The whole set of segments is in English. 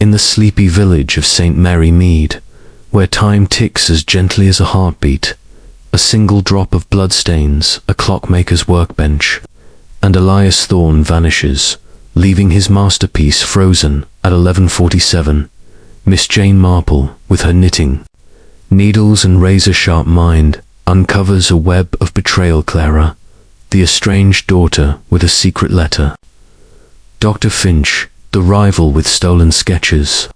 In the sleepy village of St. Mary Mead, where time ticks as gently as a heartbeat, a single drop of blood stains a clockmaker's workbench, and Elias Thorne vanishes, leaving his masterpiece frozen at 11:47. Miss Jane Marple, with her knitting, needles and razor-sharp mind, uncovers a web of betrayal. Clara, the estranged daughter with a secret letter. Dr. Finch, the rival with stolen sketches,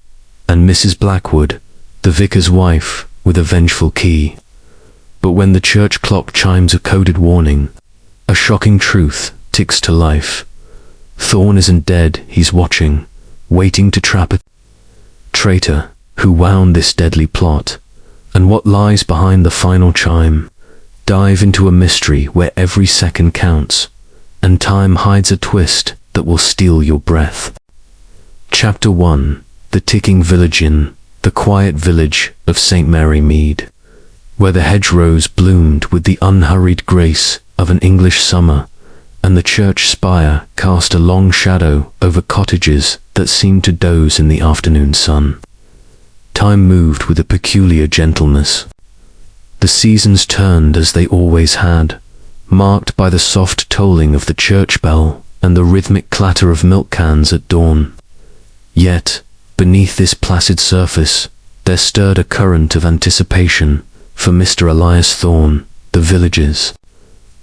and Mrs. Blackwood, the vicar's wife, with a vengeful key. But when the church clock chimes a coded warning, a shocking truth ticks to life. Thorne isn't dead, he's watching, waiting to trap a traitor who wound this deadly plot. And what lies behind the final chime? Dive into a mystery where every second counts, and time hides a twist that will steal your breath. Chapter 1. The Ticking Village Inn, the quiet village of St. Mary Mead, where the hedgerows bloomed with the unhurried grace of an English summer, and the church spire cast a long shadow over cottages that seemed to doze in the afternoon sun. Time moved with a peculiar gentleness. The seasons turned as they always had, marked by the soft tolling of the church bell and the rhythmic clatter of milk cans at dawn. Yet, beneath this placid surface, there stirred a current of anticipation for Mr. Elias Thorne, the village's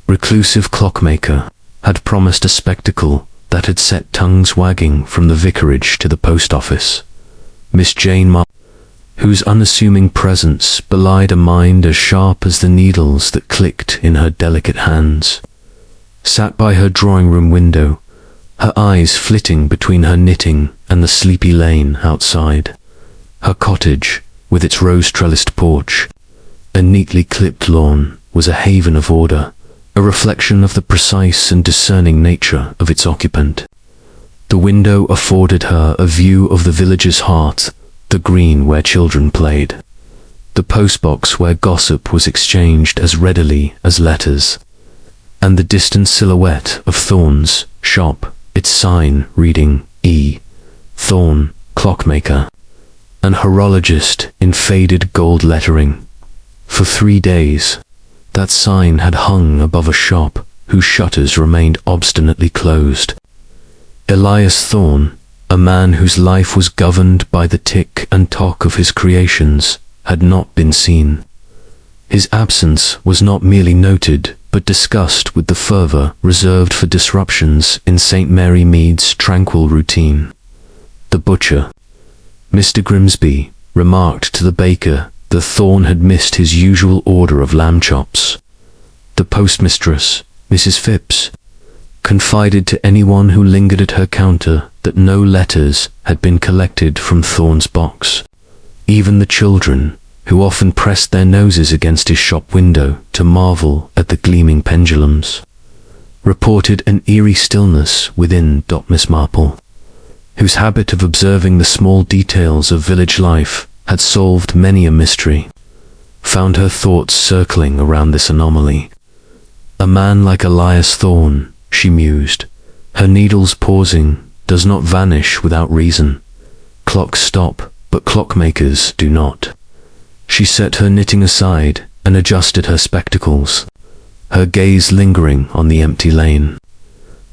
reclusive clockmaker, had promised a spectacle that had set tongues wagging from the vicarage to the post office. Miss Jane Marple, whose unassuming presence belied a mind as sharp as the needles that clicked in her delicate hands, sat by her drawing-room window, her eyes flitting between her knitting and the sleepy lane outside. Her cottage, with its rose-trellised porch, a neatly clipped lawn, was a haven of order, a reflection of the precise and discerning nature of its occupant. The window afforded her a view of the village's heart, the green where children played, the postbox where gossip was exchanged as readily as letters, and the distant silhouette of Thorne's shop, its sign reading E. Thorne, Clockmaker, an horologist in faded gold lettering. For 3 days, that sign had hung above a shop whose shutters remained obstinately closed. Elias Thorne, a man whose life was governed by the tick and tock of his creations, had not been seen. His absence was not merely noted, but discussed with the fervour reserved for disruptions in St. Mary Mead's tranquil routine. The butcher, Mr. Grimsby, remarked to the baker that Thorne had missed his usual order of lamb chops. The postmistress, Mrs. Phipps, confided to anyone who lingered at her counter that no letters had been collected from Thorne's box. Even the children, who often pressed their noses against his shop window to marvel at the gleaming pendulums, reported an eerie stillness within. Miss Marple, whose habit of observing the small details of village life had solved many a mystery, found her thoughts circling around this anomaly. A man like Elias Thorne, she mused, her needles pausing, does not vanish without reason. Clocks stop, but clockmakers do not. She set her knitting aside and adjusted her spectacles, her gaze lingering on the empty lane.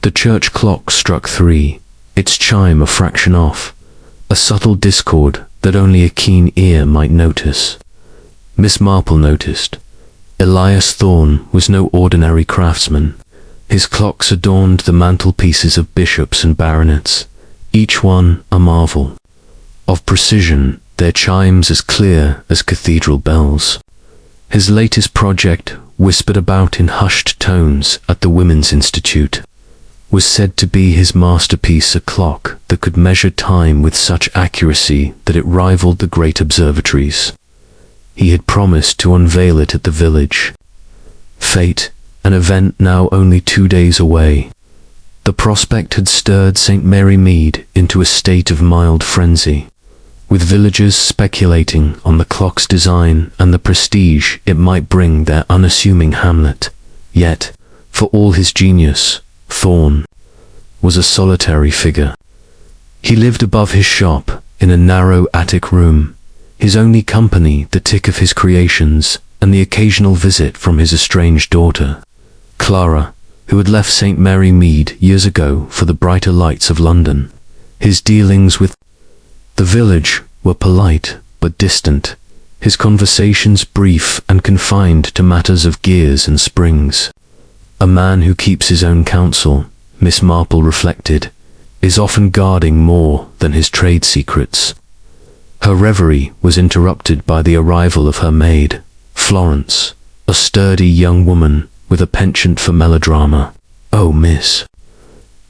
The church clock struck 3, its chime a fraction off, a subtle discord that only a keen ear might notice. Miss Marple noticed. Elias Thorne was no ordinary craftsman. His clocks adorned the mantelpieces of bishops and baronets, each one a marvel. Of precision, their chimes as clear as cathedral bells. His latest project, whispered about in hushed tones at the Women's Institute, was said to be his masterpiece, a clock that could measure time with such accuracy that it rivaled the great observatories. He had promised to unveil it at the village. Fate, an event now only 2 days away. The prospect had stirred St. Mary Mead into a state of mild frenzy, with villagers speculating on the clock's design and the prestige it might bring their unassuming hamlet. Yet, for all his genius, Thorne was a solitary figure. He lived above his shop, in a narrow attic room, his only company the tick of his creations and the occasional visit from his estranged daughter, Clara, who had left St. Mary Mead years ago for the brighter lights of London. His dealings with the village were polite but distant, his conversations brief and confined to matters of gears and springs. A man who keeps his own counsel, Miss Marple reflected, is often guarding more than his trade secrets. Her reverie was interrupted by the arrival of her maid, Florence, a sturdy young woman with a penchant for melodrama. "Oh, Miss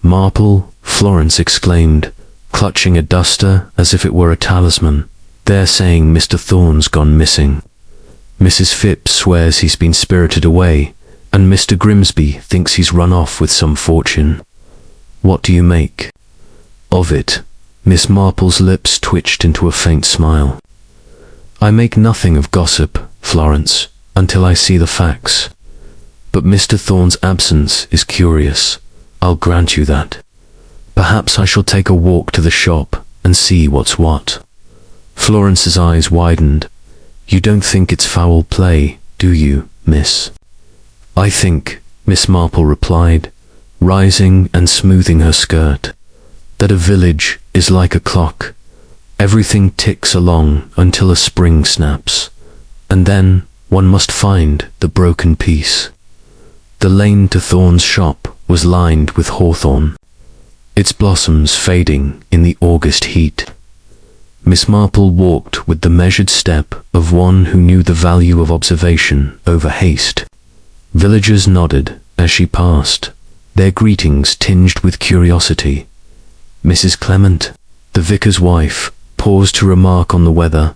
Marple," Florence exclaimed, clutching a duster as if it were a talisman. "They're saying Mr. Thorne's gone missing. Mrs. Phipps swears he's been spirited away, and Mr. Grimsby thinks he's run off with some fortune. What do you make of it?" Miss Marple's lips twitched into a faint smile. "I make nothing of gossip, Florence, until I see the facts. But Mr. Thorne's absence is curious, I'll grant you that. Perhaps I shall take a walk to the shop and see what's what." Florence's eyes widened. "You don't think it's foul play, do you, miss?" "I think," Miss Marple replied, rising and smoothing her skirt, "that a village is like a clock. Everything ticks along until a spring snaps, and then one must find the broken piece." The lane to Thorne's shop was lined with hawthorn, its blossoms fading in the August heat. Miss Marple walked with the measured step of one who knew the value of observation over haste. Villagers nodded as she passed, their greetings tinged with curiosity. Mrs. Clement, the vicar's wife, paused to remark on the weather,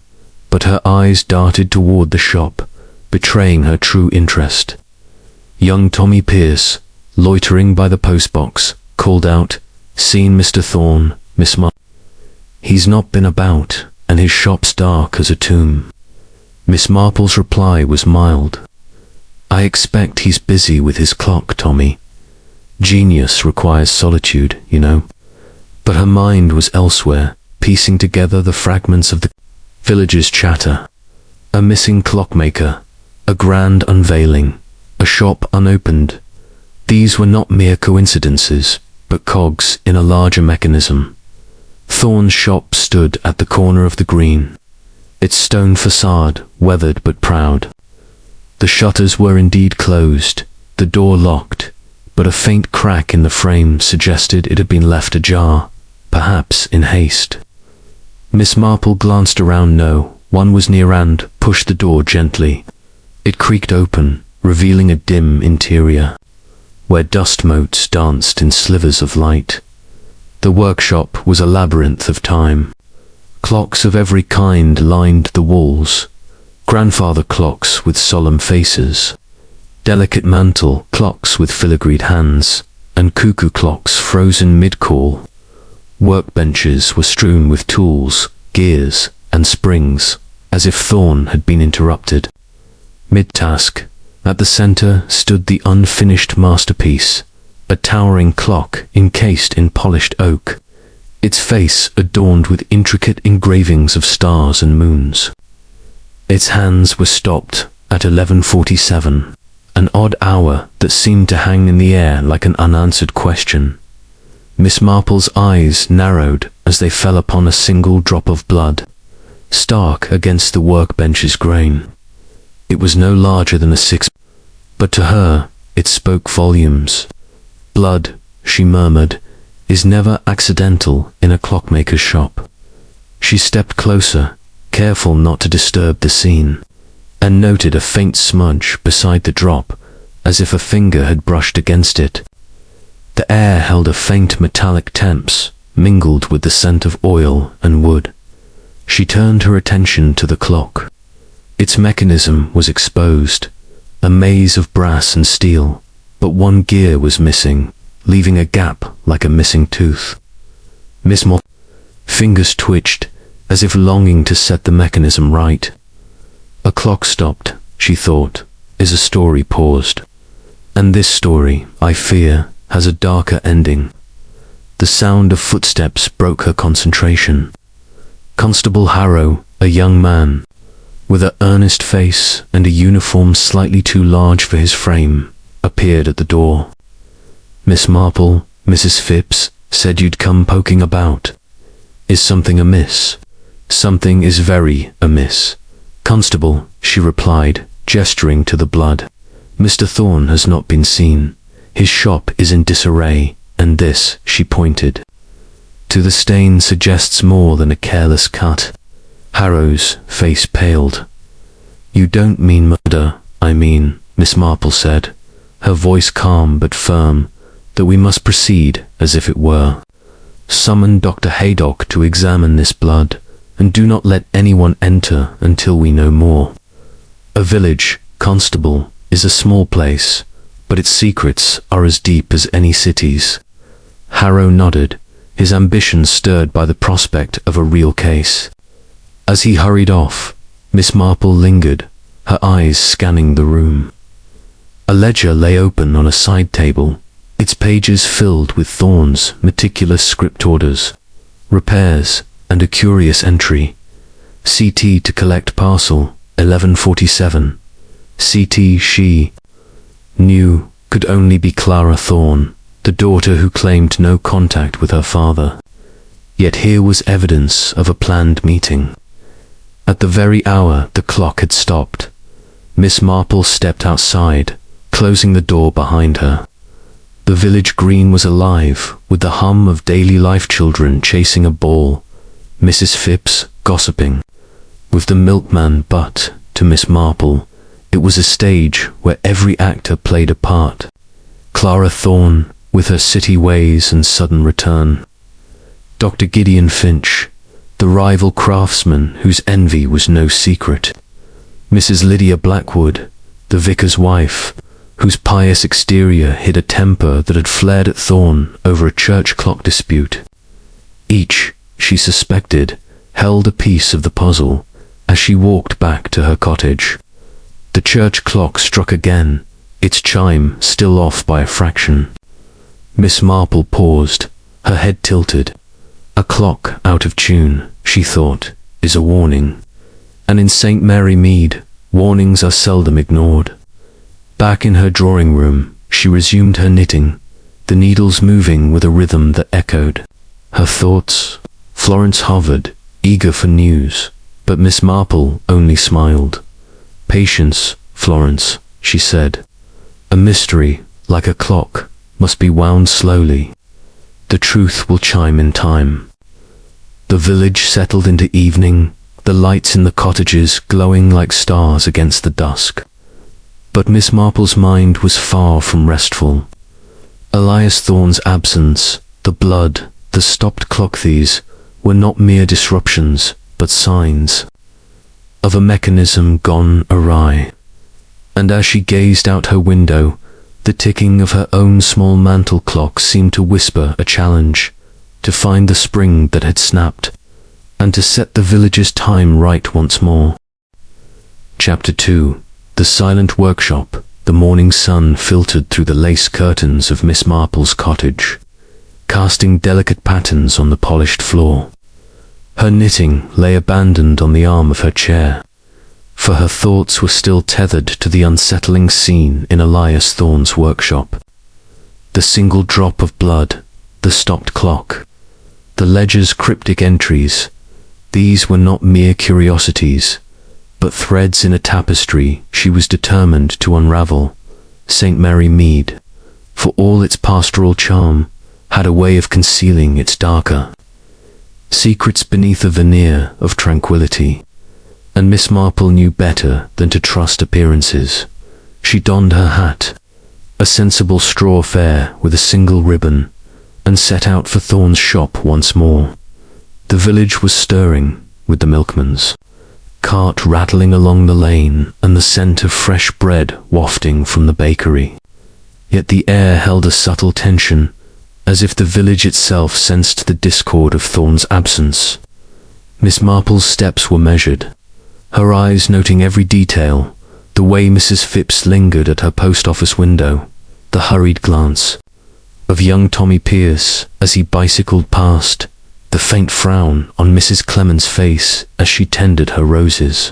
but her eyes darted toward the shop, betraying her true interest. Young Tommy Pierce, loitering by the postbox, called out, "Seen Mr. Thorne, Miss Marple?" "He's not been about, and his shop's dark as a tomb." Miss Marple's reply was mild. "I expect he's busy with his clock, Tommy. Genius requires solitude, you know." But her mind was elsewhere, piecing together the fragments of the village's chatter. A missing clockmaker, a grand unveiling, a shop unopened. These were not mere coincidences, but cogs in a larger mechanism. Thorne's shop stood at the corner of the green, its stone facade weathered but proud. The shutters were indeed closed, the door locked, but a faint crack in the frame suggested it had been left ajar, perhaps in haste. Miss Marple glanced around. No one was near and pushed the door gently. It creaked open, revealing a dim interior, where dust motes danced in slivers of light. The workshop was a labyrinth of time. Clocks of every kind lined the walls, grandfather clocks with solemn faces, delicate mantel clocks with filigreed hands, and cuckoo clocks frozen mid-call. Workbenches were strewn with tools, gears, and springs, as if Thorne had been interrupted. Mid-task, at the center stood the unfinished masterpiece, a towering clock encased in polished oak, its face adorned with intricate engravings of stars and moons. Its hands were stopped at 11:47, an odd hour that seemed to hang in the air like an unanswered question. Miss Marple's eyes narrowed as they fell upon a single drop of blood, stark against the workbench's grain. It was no larger than a six, but to her it spoke volumes. "Blood," she murmured, "is never accidental in a clockmaker's shop." She stepped closer, careful not to disturb the scene, and noted a faint smudge beside the drop, as if a finger had brushed against it. The air held a faint metallic temps, mingled with the scent of oil and wood. She turned her attention to the clock. Its mechanism was exposed, a maze of brass and steel, but one gear was missing, leaving a gap like a missing tooth. Miss Marple's fingers twitched, as if longing to set the mechanism right. A clock stopped, she thought, as a story paused. And this story, I fear, has a darker ending. The sound of footsteps broke her concentration. Constable Harrow, a young man, with an earnest face and a uniform slightly too large for his frame, appeared at the door. "Miss Marple, Mrs. Phipps said you'd come poking about. Is something amiss?" "Something is very amiss, Constable," she replied, gesturing to the blood. "Mr. Thorne has not been seen. His shop is in disarray, and this," she pointed to the stain, "suggests more than a careless cut." Harrow's face paled. "You don't mean murder, I mean," Miss Marple said, her voice calm but firm, "that we must proceed as if it were. Summon Dr. Haydock to examine this blood, and do not let anyone enter until we know more. A village, Constable, is a small place, but its secrets are as deep as any city's." Harrow nodded, his ambition stirred by the prospect of a real case. As he hurried off, Miss Marple lingered, her eyes scanning the room. A ledger lay open on a side table, its pages filled with Thorne's meticulous script orders, repairs, and a curious entry. CT to collect parcel, 11:47. CT she knew could only be Clara Thorne, the daughter who claimed no contact with her father. Yet here was evidence of a planned meeting. At the very hour the clock had stopped, Miss Marple stepped outside, closing the door behind her. The village green was alive with the hum of daily life, children chasing a ball, Mrs. Phipps gossiping with the milkman, but, to Miss Marple, it was a stage where every actor played a part. Clara Thorne, with her city ways and sudden return. Dr. Gideon Finch, the rival craftsman whose envy was no secret. Mrs. Lydia Blackwood, the vicar's wife, whose pious exterior hid a temper that had flared at Thorne over a church clock dispute. Each, she suspected, held a piece of the puzzle as she walked back to her cottage. The church clock struck again, its chime still off by a fraction. Miss Marple paused, her head tilted. A clock out of tune, she thought, is a warning. And in St. Mary Mead, warnings are seldom ignored. Back in her drawing room, she resumed her knitting, the needles moving with a rhythm that echoed. Her thoughts, Florence hovered, eager for news, but Miss Marple only smiled. "Patience, Florence," she said. "A mystery, like a clock, must be wound slowly. The truth will chime in time." The village settled into evening, the lights in the cottages glowing like stars against the dusk. But Miss Marple's mind was far from restful. Elias Thorne's absence, the blood, the stopped clock, these were not mere disruptions, but signs of a mechanism gone awry. And as she gazed out her window, the ticking of her own small mantel clock seemed to whisper a challenge to find the spring that had snapped, and to set the village's time right once more. Chapter 2. The silent workshop. The morning sun filtered through the lace curtains of Miss Marple's cottage, casting delicate patterns on the polished floor. Her knitting lay abandoned on the arm of her chair, for her thoughts were still tethered to the unsettling scene in Elias Thorne's workshop. The single drop of blood, the stopped clock, the ledger's cryptic entries, these were not mere curiosities, but threads in a tapestry she was determined to unravel. St. Mary Mead, for all its pastoral charm, had a way of concealing its darker secrets beneath a veneer of tranquility, and Miss Marple knew better than to trust appearances. She donned her hat, a sensible straw affair with a single ribbon, and set out for Thorne's shop once more. The village was stirring with the milkman's cart rattling along the lane and the scent of fresh bread wafting from the bakery. Yet the air held a subtle tension, as if the village itself sensed the discord of Thorne's absence. Miss Marple's steps were measured, her eyes noting every detail, the way Mrs. Phipps lingered at her post office window, the hurried glance of young Tommy Pious as he bicycled past, the faint frown on Mrs. Clement's face as she tended her roses.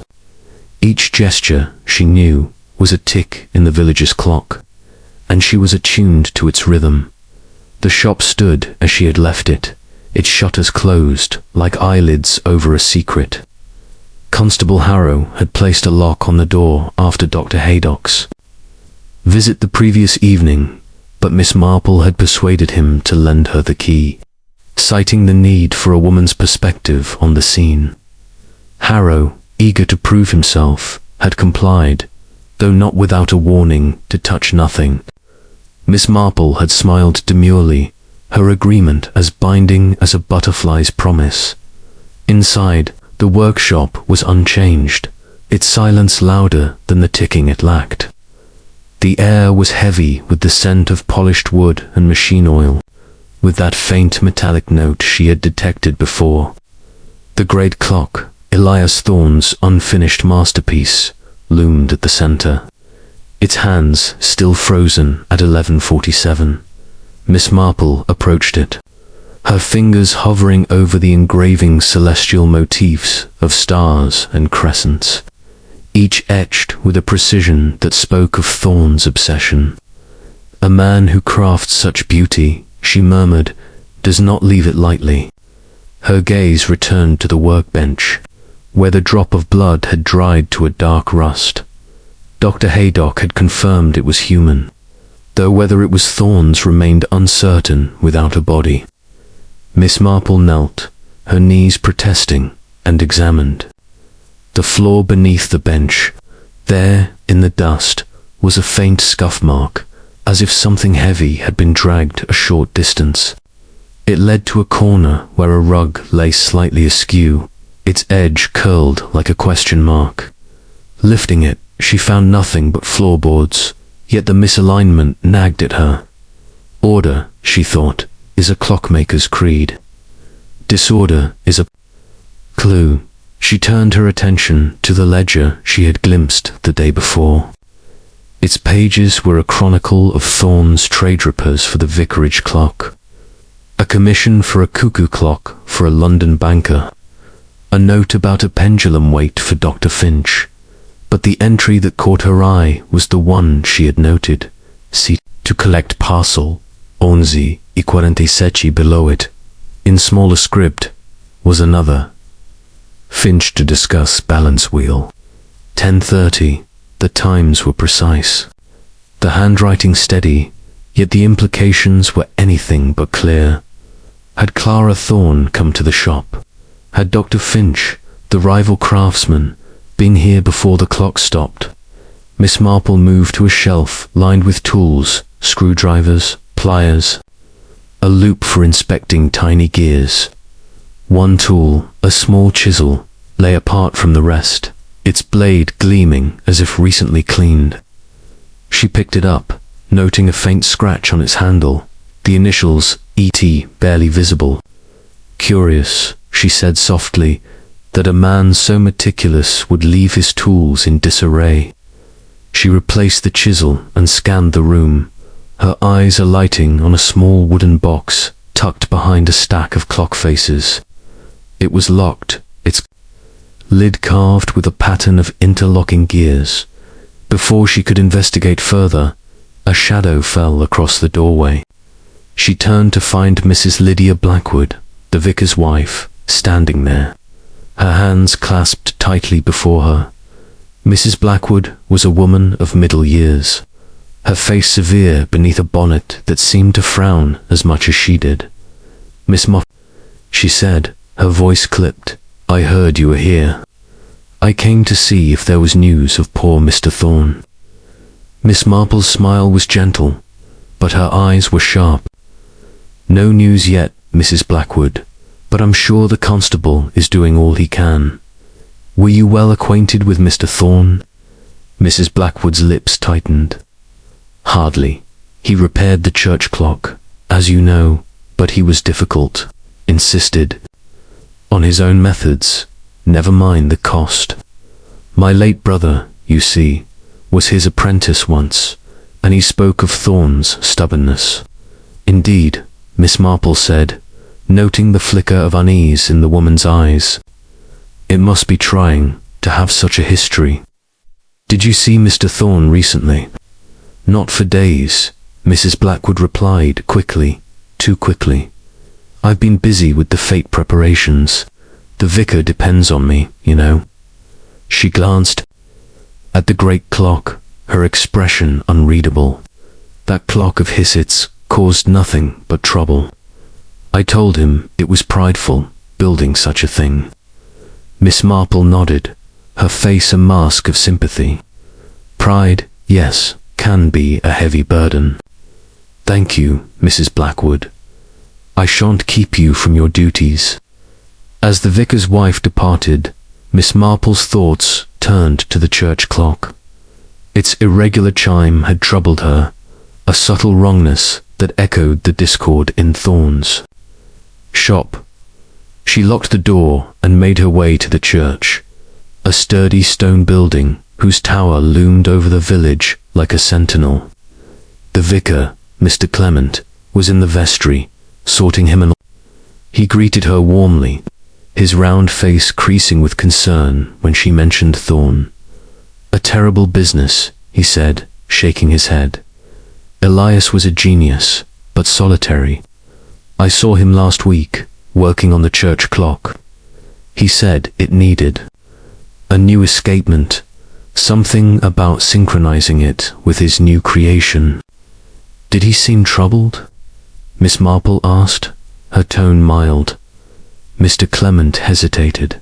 Each gesture, she knew, was a tick in the village's clock, and she was attuned to its rhythm. The shop stood as she had left it, its shutters closed like eyelids over a secret. Constable Harrow had placed a lock on the door after Dr. Haydock's visit the previous evening, but Miss Marple had persuaded him to lend her the key, citing the need for a woman's perspective on the scene. Harrow, eager to prove himself, had complied, though not without a warning to touch nothing. Miss Marple had smiled demurely, her agreement as binding as a butterfly's promise. Inside, the workshop was unchanged, its silence louder than the ticking it lacked. The air was heavy with the scent of polished wood and machine oil, with that faint metallic note she had detected before. The great clock, Elias Thorne's unfinished masterpiece, loomed at the center, its hands still frozen at 11:47. Miss Marple approached it, her fingers hovering over the engraving celestial motifs of stars and crescents, each etched with a precision that spoke of Thorne's obsession. "A man who crafts such beauty," she murmured, "does not leave it lightly." Her gaze returned to the workbench, where the drop of blood had dried to a dark rust. Dr. Haydock had confirmed it was human, though whether it was Thorne's remained uncertain without a body. Miss Marple knelt, her knees protesting, and examined. The floor beneath the bench, there, in the dust, was a faint scuff mark, as if something heavy had been dragged a short distance. It led to a corner where a rug lay slightly askew, its edge curled like a question mark. Lifting it, she found nothing but floorboards, yet the misalignment nagged at her. Order, she thought, is a clockmaker's creed. Disorder is a clue. She turned her attention to the ledger she had glimpsed the day before. Its pages were a chronicle of Thorne's trade repairs for the vicarage clock, a commission for a cuckoo clock for a London banker, a note about a pendulum weight for Dr. Finch, but the entry that caught her eye was the one she had noted, see to collect parcel, 11:47 below it. In smaller script was another, Finch to discuss balance wheel. 10:30, the times were precise. The handwriting steady, yet the implications were anything but clear. Had Clara Thorne come to the shop? Had Dr. Finch, the rival craftsman, been here before the clock stopped? Miss Marple moved to a shelf lined with tools, screwdrivers, pliers, a loop for inspecting tiny gears. One tool, a small chisel, lay apart from the rest, its blade gleaming as if recently cleaned. She picked it up, noting a faint scratch on its handle, the initials E.T. barely visible. Curious, she said softly, that a man so meticulous would leave his tools in disarray. She replaced the chisel and scanned the room, her eyes alighting on a small wooden box tucked behind a stack of clock faces. It was locked, its lid carved with a pattern of interlocking gears. Before she could investigate further, a shadow fell across the doorway. She turned to find Mrs. Lydia Blackwood, the vicar's wife, standing there, her hands clasped tightly before her. Mrs. Blackwood was a woman of middle years, her face severe beneath a bonnet that seemed to frown as much as she did. "Miss Marple," she said, her voice clipped, "I heard you were here. I came to see if there was news of poor Mr. Thorne." Miss Marple's smile was gentle, but her eyes were sharp. "No news yet, Mrs. Blackwood, but I'm sure the constable is doing all he can. Were you well acquainted with Mr. Thorne?" Mrs. Blackwood's lips tightened. "Hardly. He repaired the church clock, as you know, but he was difficult, insisted on his own methods, never mind the cost. My late brother, you see, was his apprentice once, and he spoke of Thorne's stubbornness. Indeed, Miss Marple said, noting the flicker of unease in the woman's eyes. It must be trying to have such a history. Did you see Mr. Thorne recently? Not for days, Mrs. Blackwood replied quickly, too quickly. I've been busy with the fete preparations. The vicar depends on me, you know. She glanced at the great clock, her expression unreadable. That clock of Hisset's caused nothing but trouble. I told him it was prideful, building such a thing. Miss Marple nodded, her face a mask of sympathy. Pride, yes, can be a heavy burden. Thank you, Mrs. Blackwood. I shan't keep you from your duties. As the vicar's wife departed, Miss Marple's thoughts turned to the church clock. Its irregular chime had troubled her, a subtle wrongness that echoed the discord in Thorne's shop. She locked the door and made her way to the church, a sturdy stone building whose tower loomed over the village like a sentinel. The vicar, Mr. Clement, was in the vestry, sorting him an. He greeted her warmly, his round face creasing with concern when she mentioned Thorne. A terrible business, he said, shaking his head. Elias was a genius, but solitary. I saw him last week, working on the church clock. He said it needed a new escapement, something about synchronizing it with his new creation. Did he seem troubled? Miss Marple asked, her tone mild. Mr. Clement hesitated.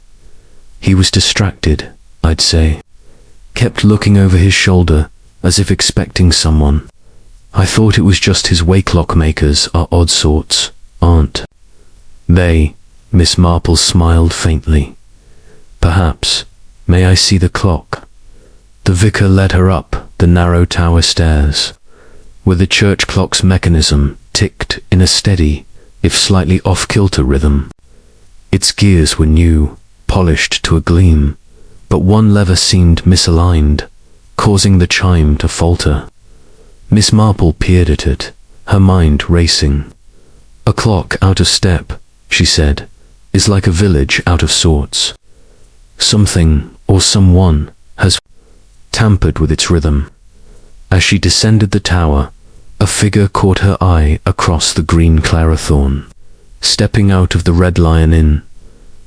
He was distracted, I'd say. Kept looking over his shoulder, as if expecting someone. I thought it was just his way. Clockmakers are odd sorts, aren't they? Miss Marple smiled faintly. Perhaps. May I see the clock? The vicar led her up the narrow tower stairs, where the church clock's mechanism ticked in a steady, if slightly off-kilter rhythm. Its gears were new, polished to a gleam, but one lever seemed misaligned, causing the chime to falter. Miss Marple peered at it, her mind racing. A clock out of step, she said, is like a village out of sorts. Something or someone has tampered with its rhythm. As she descended the tower, a figure caught her eye across the green Clara Thorne, stepping out of the Red Lion Inn.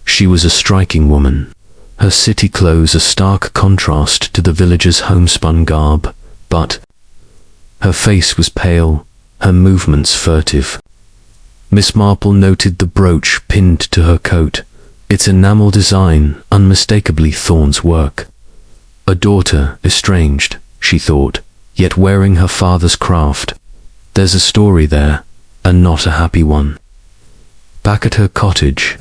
She was a striking woman, her city clothes a stark contrast to the villager's homespun garb, but her face was pale, her movements furtive. Miss Marple noted the brooch pinned to her coat, its enamel design unmistakably Thorne's work. A daughter estranged, she thought, yet wearing her father's craft. There's a story there, and not a happy one. Back at her cottage,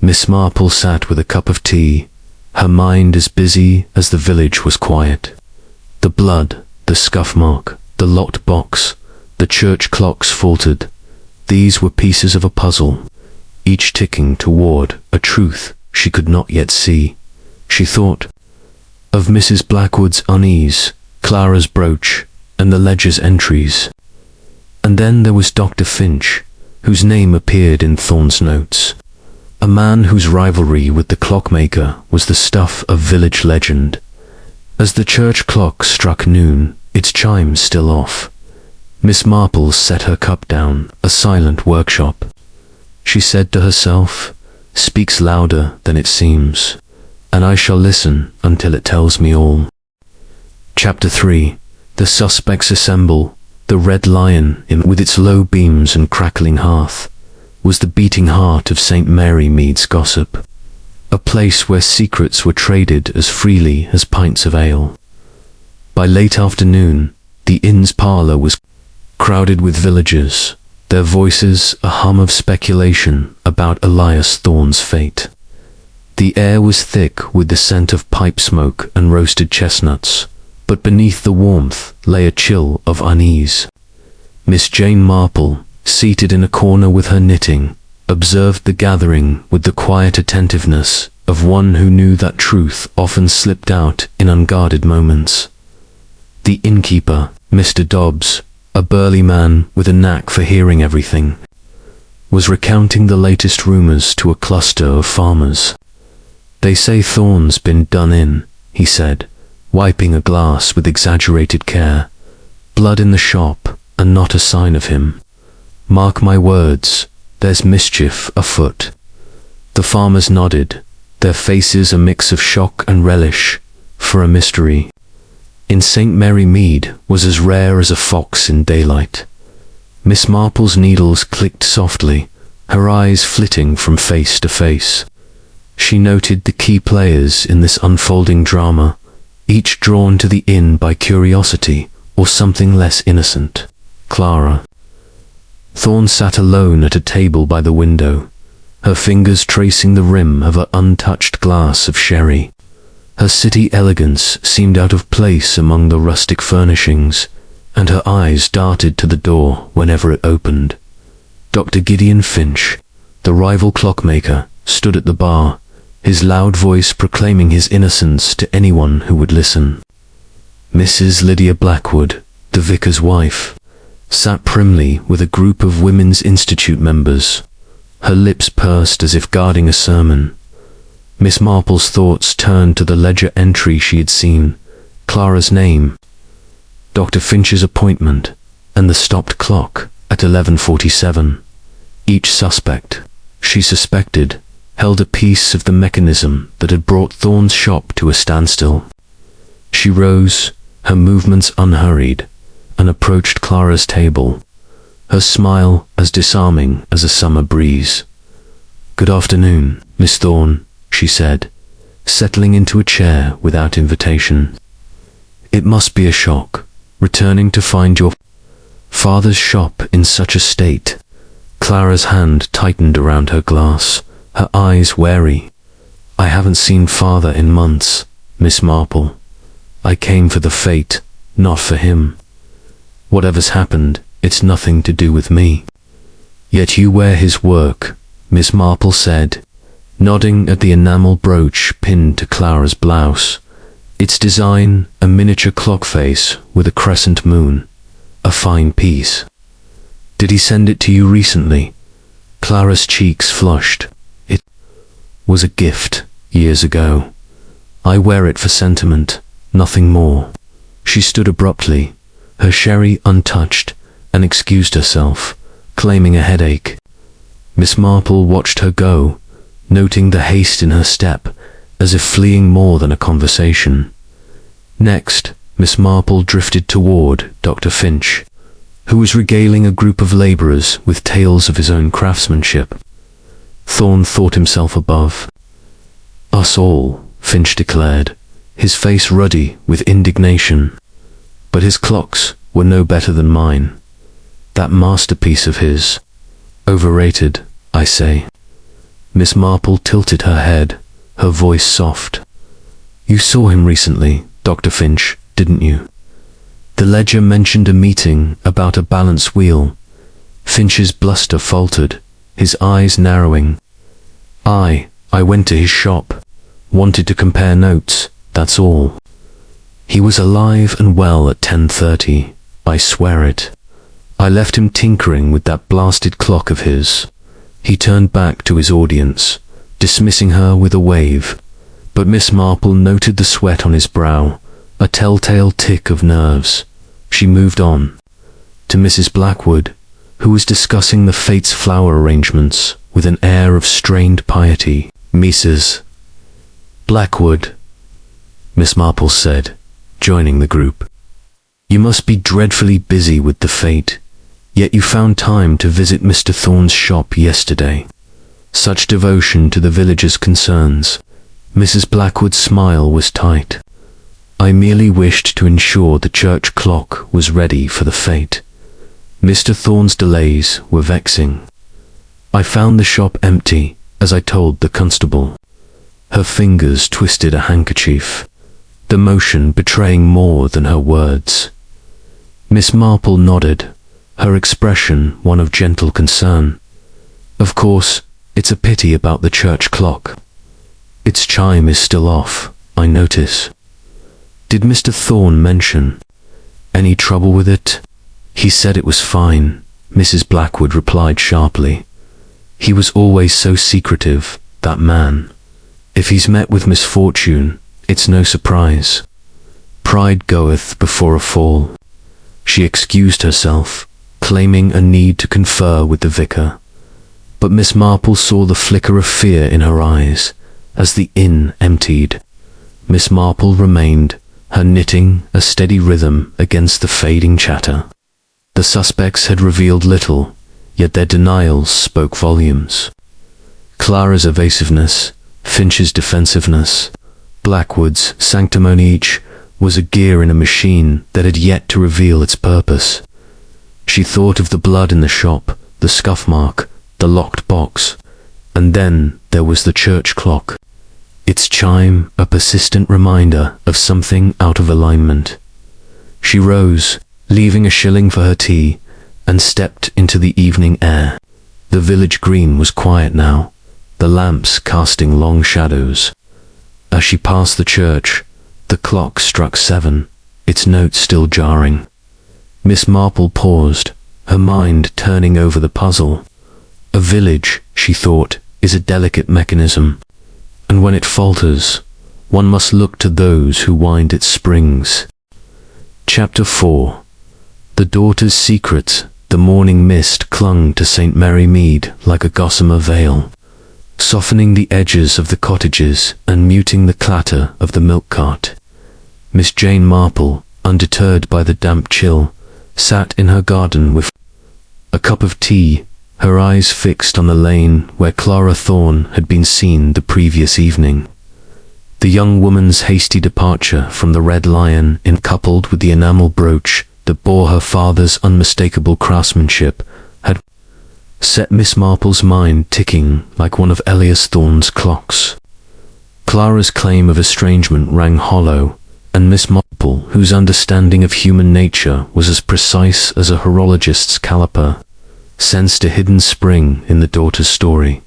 Miss Marple sat with a cup of tea, her mind as busy as the village was quiet. The blood, the scuff mark, the locked box, the church clocks faltered. These were pieces of a puzzle, each ticking toward a truth she could not yet see. She thought of Mrs. Blackwood's unease, Clara's brooch, and the ledger's entries. And then there was Dr. Finch, whose name appeared in Thorne's notes. A man whose rivalry with the clockmaker was the stuff of village legend. As the church clock struck noon, its chimes still off, Miss Marple set her cup down, a silent workshop. She said to herself, "Speaks louder than it seems, and I shall listen until it tells me all." Chapter 3. The suspects assemble. The Red Lion, with its low beams and crackling hearth, was the beating heart of St. Mary Mead's gossip, a place where secrets were traded as freely as pints of ale. By late afternoon, the inn's parlour was crowded with villagers, their voices a hum of speculation about Elias Thorne's fate. The air was thick with the scent of pipe smoke and roasted chestnuts, but beneath the warmth lay a chill of unease. Miss Jane Marple, seated in a corner with her knitting, observed the gathering with the quiet attentiveness of one who knew that truth often slipped out in unguarded moments. The innkeeper, Mr. Dobbs, a burly man with a knack for hearing everything, was recounting the latest rumours to a cluster of farmers. "They say Thorne's been done in," he said, wiping a glass with exaggerated care. "Blood in the shop, and not a sign of him. Mark my words, there's mischief afoot." The farmers nodded, their faces a mix of shock and relish for a mystery. In St. Mary Mead was as rare as a fox in daylight. Miss Marple's needles clicked softly, her eyes flitting from face to face. She noted the key players in this unfolding drama, each drawn to the inn by curiosity or something less innocent. Clara Thorne sat alone at a table by the window, her fingers tracing the rim of an untouched glass of sherry. Her city elegance seemed out of place among the rustic furnishings, and her eyes darted to the door whenever it opened. Dr. Gideon Finch, the rival clockmaker, stood at the bar, his loud voice proclaiming his innocence to anyone who would listen. Mrs. Lydia Blackwood, the vicar's wife, sat primly with a group of Women's Institute members, her lips pursed as if guarding a sermon. Miss Marple's thoughts turned to the ledger entry she had seen, Clara's name, Dr. Finch's appointment, and the stopped clock at 11:47. Each suspect, she suspected, held a piece of the mechanism that had brought Thorne's shop to a standstill. She rose, her movements unhurried, and approached Clara's table, her smile as disarming as a summer breeze. "Good afternoon, Miss Thorne," she said, settling into a chair without invitation. "It must be a shock, returning to find your father's shop in such a state." Clara's hand tightened around her glass, her eyes wary. "I haven't seen father in months, Miss Marple. I came for the fate, not for him. Whatever's happened, it's nothing to do with me." "Yet you wear his work," Miss Marple said, nodding at the enamel brooch pinned to Clara's blouse. Its design, a miniature clock face with a crescent moon. A fine piece. "Did he send it to you recently?" Clara's cheeks flushed. "It was a gift, years ago. I wear it for sentiment, nothing more." She stood abruptly, her sherry untouched, and excused herself, claiming a headache. Miss Marple watched her go, noting the haste in her step, as if fleeing more than a conversation. Next, Miss Marple drifted toward Dr. Finch, who was regaling a group of labourers with tales of his own craftsmanship. Thorne thought himself above. "Us all," Finch declared, his face ruddy with indignation. "But his clocks were no better than mine. That masterpiece of his. Overrated, I say." Miss Marple tilted her head, her voice soft. "You saw him recently, Dr. Finch, didn't you?" The ledger mentioned a meeting about a balance wheel. Finch's bluster faltered, his eyes narrowing. I went to his shop. Wanted to compare notes, that's all. He was alive and well at 10:30, I swear it. I left him tinkering with that blasted clock of his." He turned back to his audience, dismissing her with a wave, but Miss Marple noted the sweat on his brow, a telltale tick of nerves. She moved on to Mrs. Blackwood, who was discussing the Fates flower arrangements with an air of strained piety. "Mrs. Blackwood," Miss Marple said, joining the group. "You must be dreadfully busy with the fate, yet you found time to visit Mr. Thorne's shop yesterday. Such devotion to the villagers' concerns." Mrs. Blackwood's smile was tight. "I merely wished to ensure the church clock was ready for the fete. Mr. Thorne's delays were vexing. I found the shop empty, as I told the constable." Her fingers twisted a handkerchief, the motion betraying more than her words. Miss Marple nodded, her expression one of gentle concern. "Of course, it's a pity about the church clock. Its chime is still off, I notice." "Did Mr. Thorne mention any trouble with it?" "He said it was fine," Mrs. Blackwood replied sharply. He was always so secretive, that man. If he's met with misfortune, it's no surprise. Pride goeth before a fall. She excused herself, claiming a need to confer with the vicar. But Miss Marple saw the flicker of fear in her eyes, as the inn emptied. Miss Marple remained, her knitting a steady rhythm against the fading chatter. The suspects had revealed little, yet their denials spoke volumes. Clara's evasiveness, Finch's defensiveness, Blackwood's sanctimony, each was a gear in a machine that had yet to reveal its purpose. She thought of the blood in the shop, the scuff mark, the locked box, and then there was the church clock. Its chime a persistent reminder of something out of alignment. She rose, leaving a shilling for her tea, and stepped into the evening air. The village green was quiet now, the lamps casting long shadows. As she passed the church, the clock struck 7, its notes still jarring. Miss Marple paused, her mind turning over the puzzle. A village, she thought, is a delicate mechanism, and when it falters, one must look to those who wind its springs. Chapter 4. The daughter's secret. The morning mist clung to St. Mary Mead like a gossamer veil, softening the edges of the cottages and muting the clatter of the milk cart. Miss Jane Marple, undeterred by the damp chill, sat in her garden with a cup of tea, her eyes fixed on the lane where Clara Thorne had been seen the previous evening. The young woman's hasty departure from the Red Lion, coupled with the enamel brooch that bore her father's unmistakable craftsmanship, had set Miss Marple's mind ticking like one of Elias Thorne's clocks. Clara's claim of estrangement rang hollow, and Miss Marple, whose understanding of human nature was as precise as a horologist's caliper, sensed a hidden spring in the daughter's story.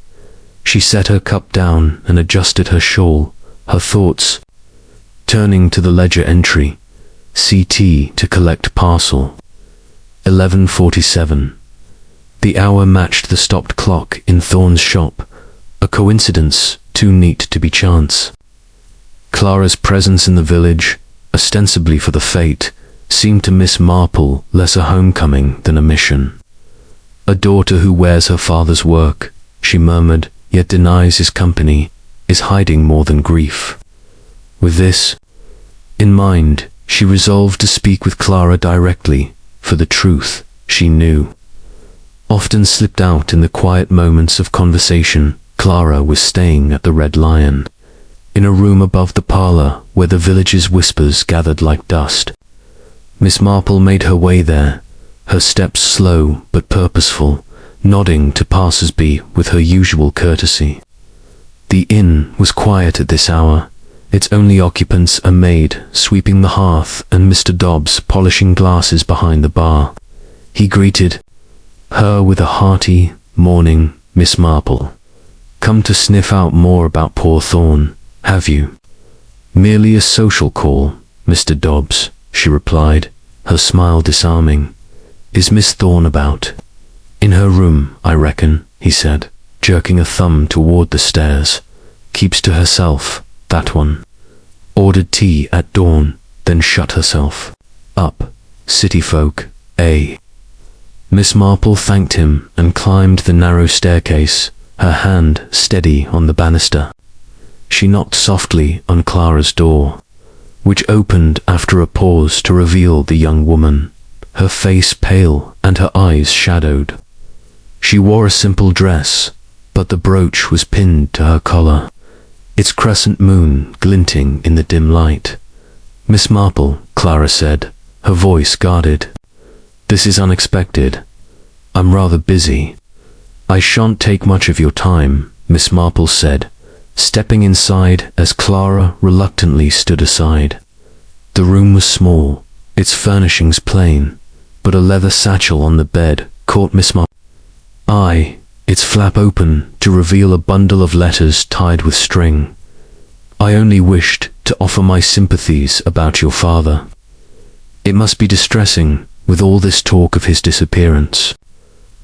She set her cup down and adjusted her shawl, her thoughts turning to the ledger entry, CT to collect parcel. 11:47. The hour matched the stopped clock in Thorne's shop, a coincidence too neat to be chance. Clara's presence in the village, ostensibly for the fete, seemed to Miss Marple less a homecoming than a mission. A daughter who wears her father's work, she murmured, yet denies his company, is hiding more than grief. With this in mind, she resolved to speak with Clara directly, for the truth, she knew, often slipped out in the quiet moments of conversation. Clara was staying at the Red Lion, in a room above the parlour where the village's whispers gathered like dust. Miss Marple made her way there, her steps slow but purposeful, nodding to passers-by with her usual courtesy. The inn was quiet at this hour, its only occupants a maid sweeping the hearth and Mr. Dobbs polishing glasses behind the bar. He greeted her with a hearty "Morning, Miss Marple. Come to sniff out more about poor Thorne, have you?" "Merely a social call, Mr. Dobbs," she replied, her smile disarming. "Is Miss Thorne about?" "In her room, I reckon," he said, jerking a thumb toward the stairs. "Keeps to herself, that one. Ordered tea at dawn, then shut herself up. City folk, eh?" Miss Marple thanked him and climbed the narrow staircase, her hand steady on the banister. She knocked softly on Clara's door, which opened after a pause to reveal the young woman, her face pale and her eyes shadowed. She wore a simple dress, but the brooch was pinned to her collar, its crescent moon glinting in the dim light. "Miss Marple," Clara said, her voice guarded. "This is unexpected. I'm rather busy." "I shan't take much of your time," Miss Marple said, stepping inside as Clara reluctantly stood aside. The room was small, its furnishings plain, but a leather satchel on the bed caught Miss Marple's eye, its flap open to reveal a bundle of letters tied with string. "I only wished to offer my sympathies about your father. It must be distressing with all this talk of his disappearance."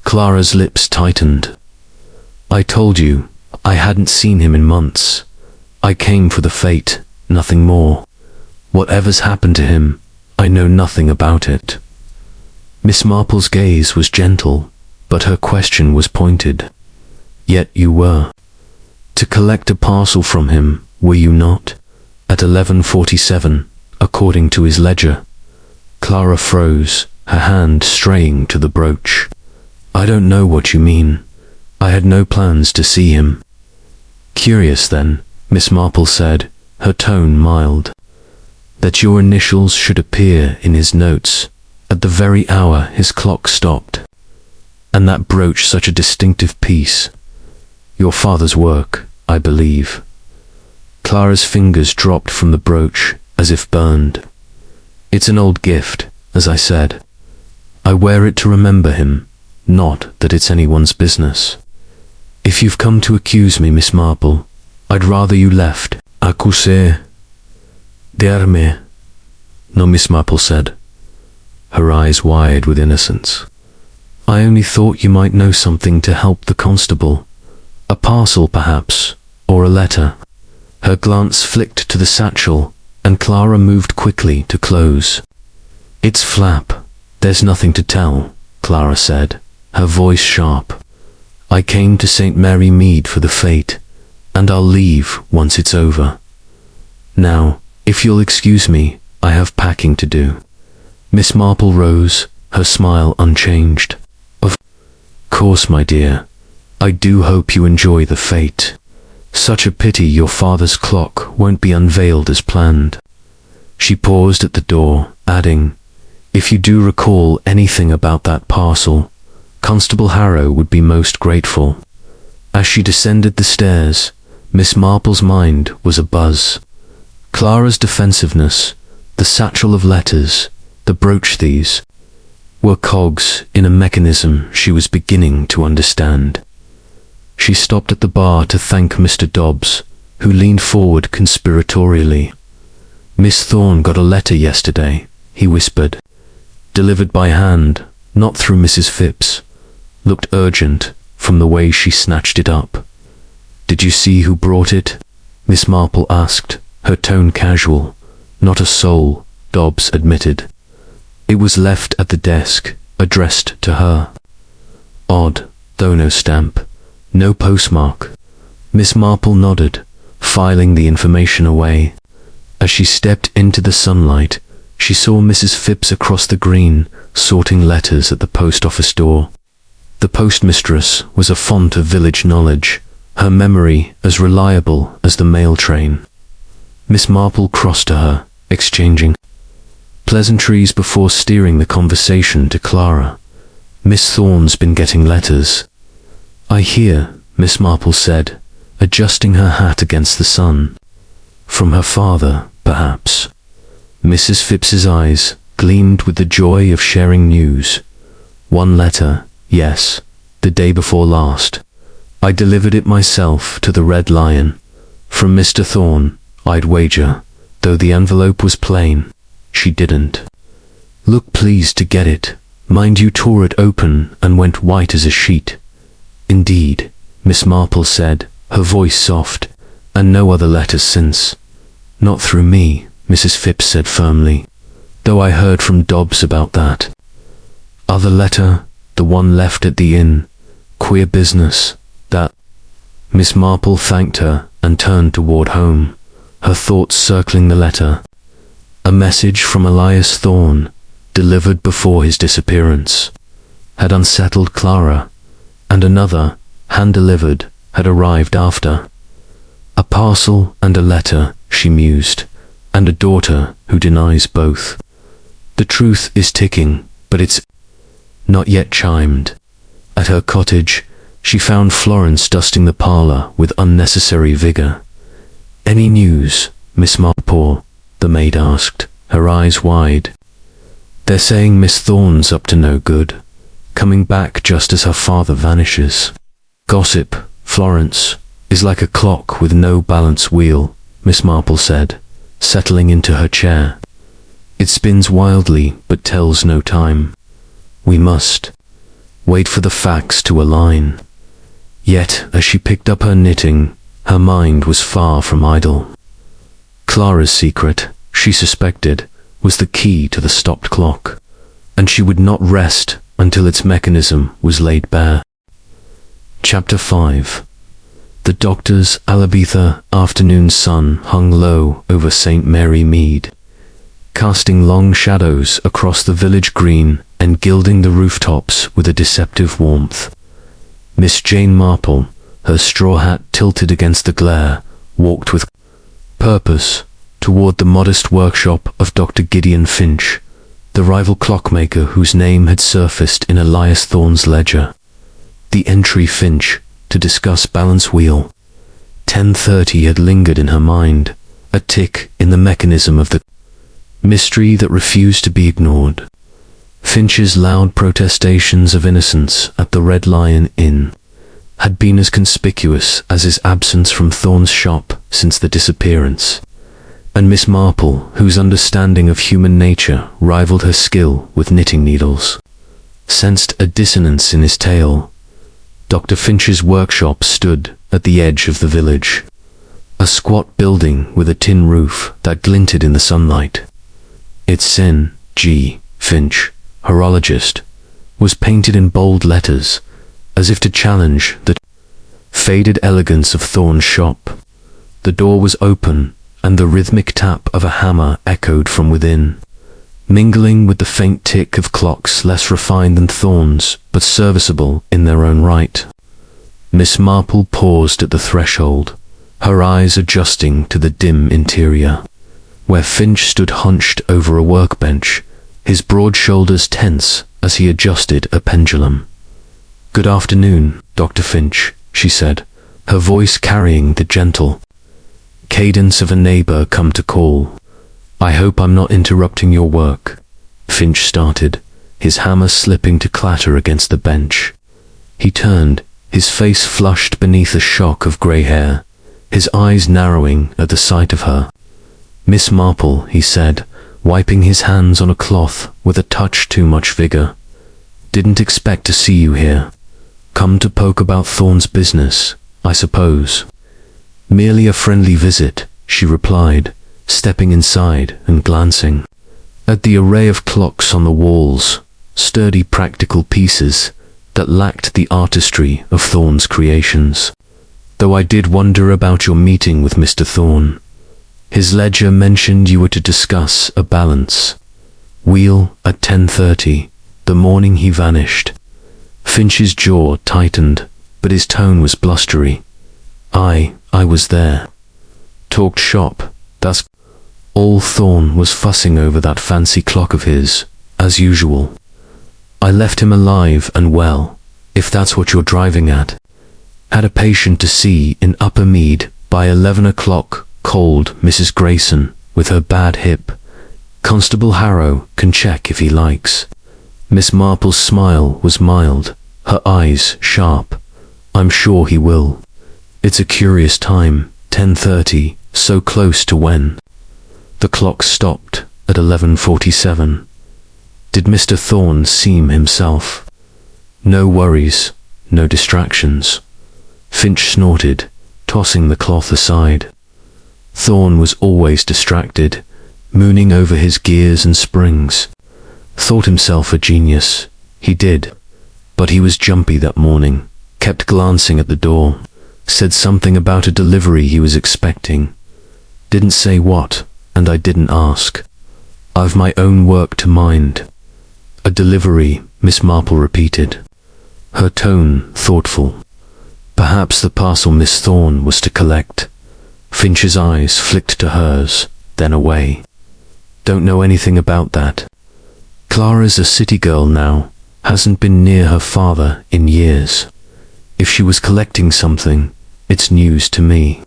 Clara's lips tightened. I told you, I hadn't seen him in months. I came for the fate, nothing more. Whatever's happened to him, I know nothing about it." Miss Marple's gaze was gentle, but her question was pointed. "Yet you were to collect a parcel from him, were you not? At 11:47, according to his ledger." Clara froze, her hand straying to the brooch. "I don't know what you mean. I had no plans to see him." "Curious then," Miss Marple said, her tone mild, "that your initials should appear in his notes at the very hour his clock stopped. And that brooch such a distinctive piece. Your father's work, I believe." Clara's fingers dropped from the brooch as if burned. "It's an old gift, as I said. I wear it to remember him, not that it's anyone's business. If you've come to accuse me, Miss Marple, I'd rather you left." "Accuser d'arme," no, Miss Marple said, her eyes wide with innocence. "I only thought you might know something to help the constable. A parcel, perhaps, or a letter." Her glance flicked to the satchel, and Clara moved quickly to close. "It's flap. There's nothing to tell," Clara said, her voice sharp. "I came to St. Mary Mead for the fete, and I'll leave once it's over. Now, if you'll excuse me, I have packing to do." Miss Marple rose, her smile unchanged. "Of course, my dear. I do hope you enjoy the fete. Such a pity your father's clock won't be unveiled as planned." She paused at the door, adding, "If you do recall anything about that parcel, Constable Harrow would be most grateful." As she descended the stairs, Miss Marple's mind was abuzz. Clara's defensiveness, the satchel of letters, the brooch, these were cogs in a mechanism she was beginning to understand. She stopped at the bar to thank Mr. Dobbs, who leaned forward conspiratorially. "Miss Thorne got a letter yesterday," he whispered. "Delivered by hand, not through Mrs. Phipps. Looked urgent from the way she snatched it up." "Did you see who brought it?" Miss Marple asked, her tone casual. "Not a soul," Dobbs admitted. "It was left at the desk, addressed to her. Odd, though no stamp. No postmark." Miss Marple nodded, filing the information away. As she stepped into the sunlight, she saw Mrs. Phipps across the green, sorting letters at the post office door. The postmistress was a font of village knowledge, her memory as reliable as the mail train. Miss Marple crossed to her, exchanging pleasantries before steering the conversation to Clara. "Miss Thorne's been getting letters." "I hear," Miss Marple said, adjusting her hat against the sun. "From her father, perhaps." Mrs. Phipps's eyes gleamed with the joy of sharing news. "One letter, yes, the day before last. I delivered it myself to the Red Lion. From Mr. Thorne, I'd wager, though the envelope was plain, she didn't look pleased to get it. Mind you tore it open and went white as a sheet." "Indeed," Miss Marple said, her voice soft. "And no other letters since?" "Not through me," Mrs. Phipps said firmly, "though I heard from Dobbs about that. Other letter, the one left at the inn. Queer business, that." Miss Marple thanked her and turned toward home, her thoughts circling the letter. A message from Elias Thorne, delivered before his disappearance, had unsettled Clara, and another, hand-delivered, had arrived after. A parcel and a letter, she mused, and a daughter who denies both. The truth is ticking, but it's not yet chimed. At her cottage, she found Florence dusting the parlour with unnecessary vigour. "Any news, Miss Marple?" the maid asked, her eyes wide. "They're saying Miss Thorne's up to no good, coming back just as her father vanishes." "Gossip, Florence, is like a clock with no balance wheel," Miss Marple said, settling into her chair. "It spins wildly but tells no time. We must wait for the facts to align." Yet, as she picked up her knitting, her mind was far from idle. Clara's secret, she suspected, was the key to the stopped clock, and she would not rest until its mechanism was laid bare. Chapter 5. The doctor's Alabitha afternoon sun hung low over St. Mary Mead, casting long shadows across the village green and gilding the rooftops with a deceptive warmth. Miss Jane Marple, her straw hat tilted against the glare, walked with purpose toward the modest workshop of Dr. Gideon Finch, the rival clockmaker whose name had surfaced in Elias Thorne's ledger. The entry Finch, to discuss balance wheel. 10:30 had lingered in her mind, a tick in the mechanism of the mystery that refused to be ignored. Finch's loud protestations of innocence at the Red Lion Inn had been as conspicuous as his absence from Thorne's shop since the disappearance, and Miss Marple, whose understanding of human nature rivaled her skill with knitting needles, sensed a dissonance in his tale. Dr. Finch's workshop stood at the edge of the village, a squat building with a tin roof that glinted in the sunlight. Its sign, G. Finch, horologist, was painted in bold letters, as if to challenge the faded elegance of Thorne's shop. The door was open, and the rhythmic tap of a hammer echoed from within, mingling with the faint tick of clocks less refined than Thorne's, but serviceable in their own right. Miss Marple paused at the threshold, her eyes adjusting to the dim interior, where Finch stood hunched over a workbench, his broad shoulders tense as he adjusted a pendulum. "Good afternoon, Dr. Finch," she said, her voice carrying the gentle cadence of a neighbor come to call. "I hope I'm not interrupting your work." Finch started, his hammer slipping to clatter against the bench. He turned, his face flushed beneath a shock of grey hair, his eyes narrowing at the sight of her. "Miss Marple," he said, wiping his hands on a cloth with a touch too much vigor. "Didn't expect to see you here. Come to poke about Thorne's business, I suppose." "Merely a friendly visit," she replied, stepping inside and glancing at the array of clocks on the walls, sturdy practical pieces that lacked the artistry of Thorne's creations. "Though I did wonder about your meeting with Mr. Thorne. His ledger mentioned you were to discuss a balance wheel at 10:30, the morning he vanished." Finch's jaw tightened, but his tone was blustery. I was there. Talked shop, that's all." Thorne was fussing over that fancy clock of his, as usual. "I left him alive and well, if that's what you're driving at. Had a patient to see in Upper Mead by 11 o'clock, cold Mrs. Grayson, with her bad hip. Constable Harrow can check if he likes." Miss Marple's smile was mild, her eyes sharp. "I'm sure he will. It's a curious time, 10:30, so close to when." The clock stopped at 11:47. Did Mr. Thorne seem himself? No worries, no distractions. Finch snorted, tossing the cloth aside. Thorne was always distracted, mooning over his gears and springs. Thought himself a genius. He did. But he was jumpy that morning, kept glancing at the door, said something about a delivery he was expecting. Didn't say what, and I didn't ask. I've my own work to mind. "A delivery," Miss Marple repeated, her tone thoughtful. Perhaps the parcel Miss Thorne was to collect. Finch's eyes flicked to hers, then away. "Don't know anything about that. Clara's a city girl now, hasn't been near her father in years. If she was collecting something, it's news to me."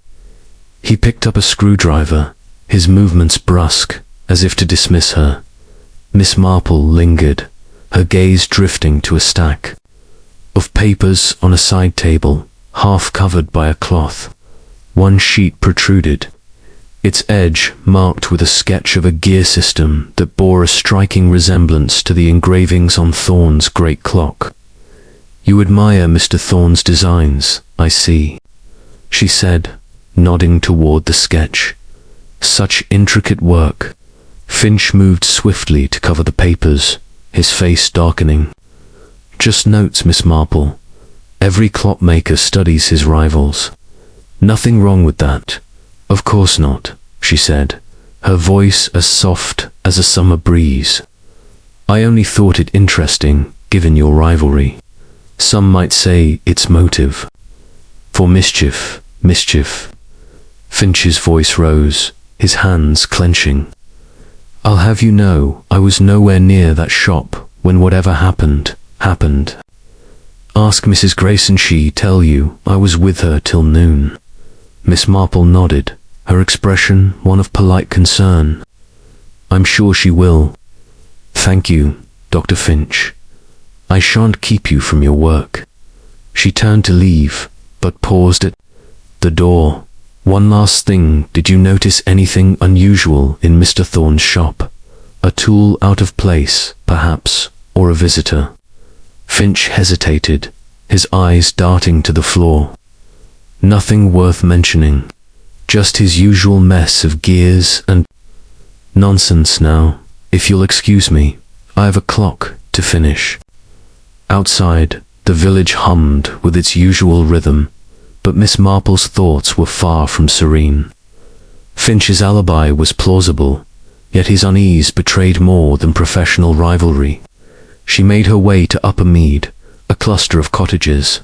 He picked up a screwdriver, his movements brusque, as if to dismiss her. Miss Marple lingered, her gaze drifting to a stack of papers on a side table, half covered by a cloth. One sheet protruded, its edge marked with a sketch of a gear system that bore a striking resemblance to the engravings on Thorne's great clock. You admire Mr. Thorne's designs, I see, she said, nodding toward the sketch. Such intricate work. Finch moved swiftly to cover the papers, his face darkening. Just notes, Miss Marple. Every clockmaker studies his rivals. Nothing wrong with that. Of course not, she said, her voice as soft as a summer breeze. I only thought it interesting, given your rivalry. Some might say its motive. For mischief, mischief. Finch's voice rose, his hands clenching. I'll have you know, I was nowhere near that shop when whatever happened, happened. Ask Mrs. Grayson, she tell you I was with her till noon. Miss Marple nodded, her expression one of polite concern. I'm sure she will. Thank you, Dr. Finch. I shan't keep you from your work. She turned to leave, but paused at the door. One last thing, did you notice anything unusual in Mr. Thorne's shop? A tool out of place, perhaps, or a visitor? Finch hesitated, his eyes darting to the floor. Nothing worth mentioning. Just his usual mess of gears and... Nonsense now, if you'll excuse me. I have a clock to finish. Outside, the village hummed with its usual rhythm, but Miss Marple's thoughts were far from serene. Finch's alibi was plausible, yet his unease betrayed more than professional rivalry. She made her way to Upper Mead, a cluster of cottages,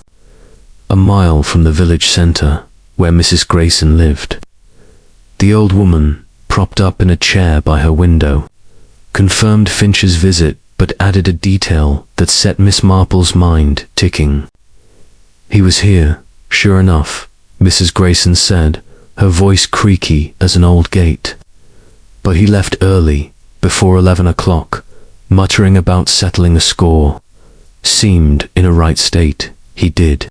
a mile from the village centre, where Mrs. Grayson lived. The old woman, propped up in a chair by her window, confirmed Finch's visit but added a detail that set Miss Marple's mind ticking. He was here, sure enough, Mrs. Grayson said, her voice creaky as an old gate. But he left early, before 11 o'clock, muttering about settling a score. Seemed in a right state, he did.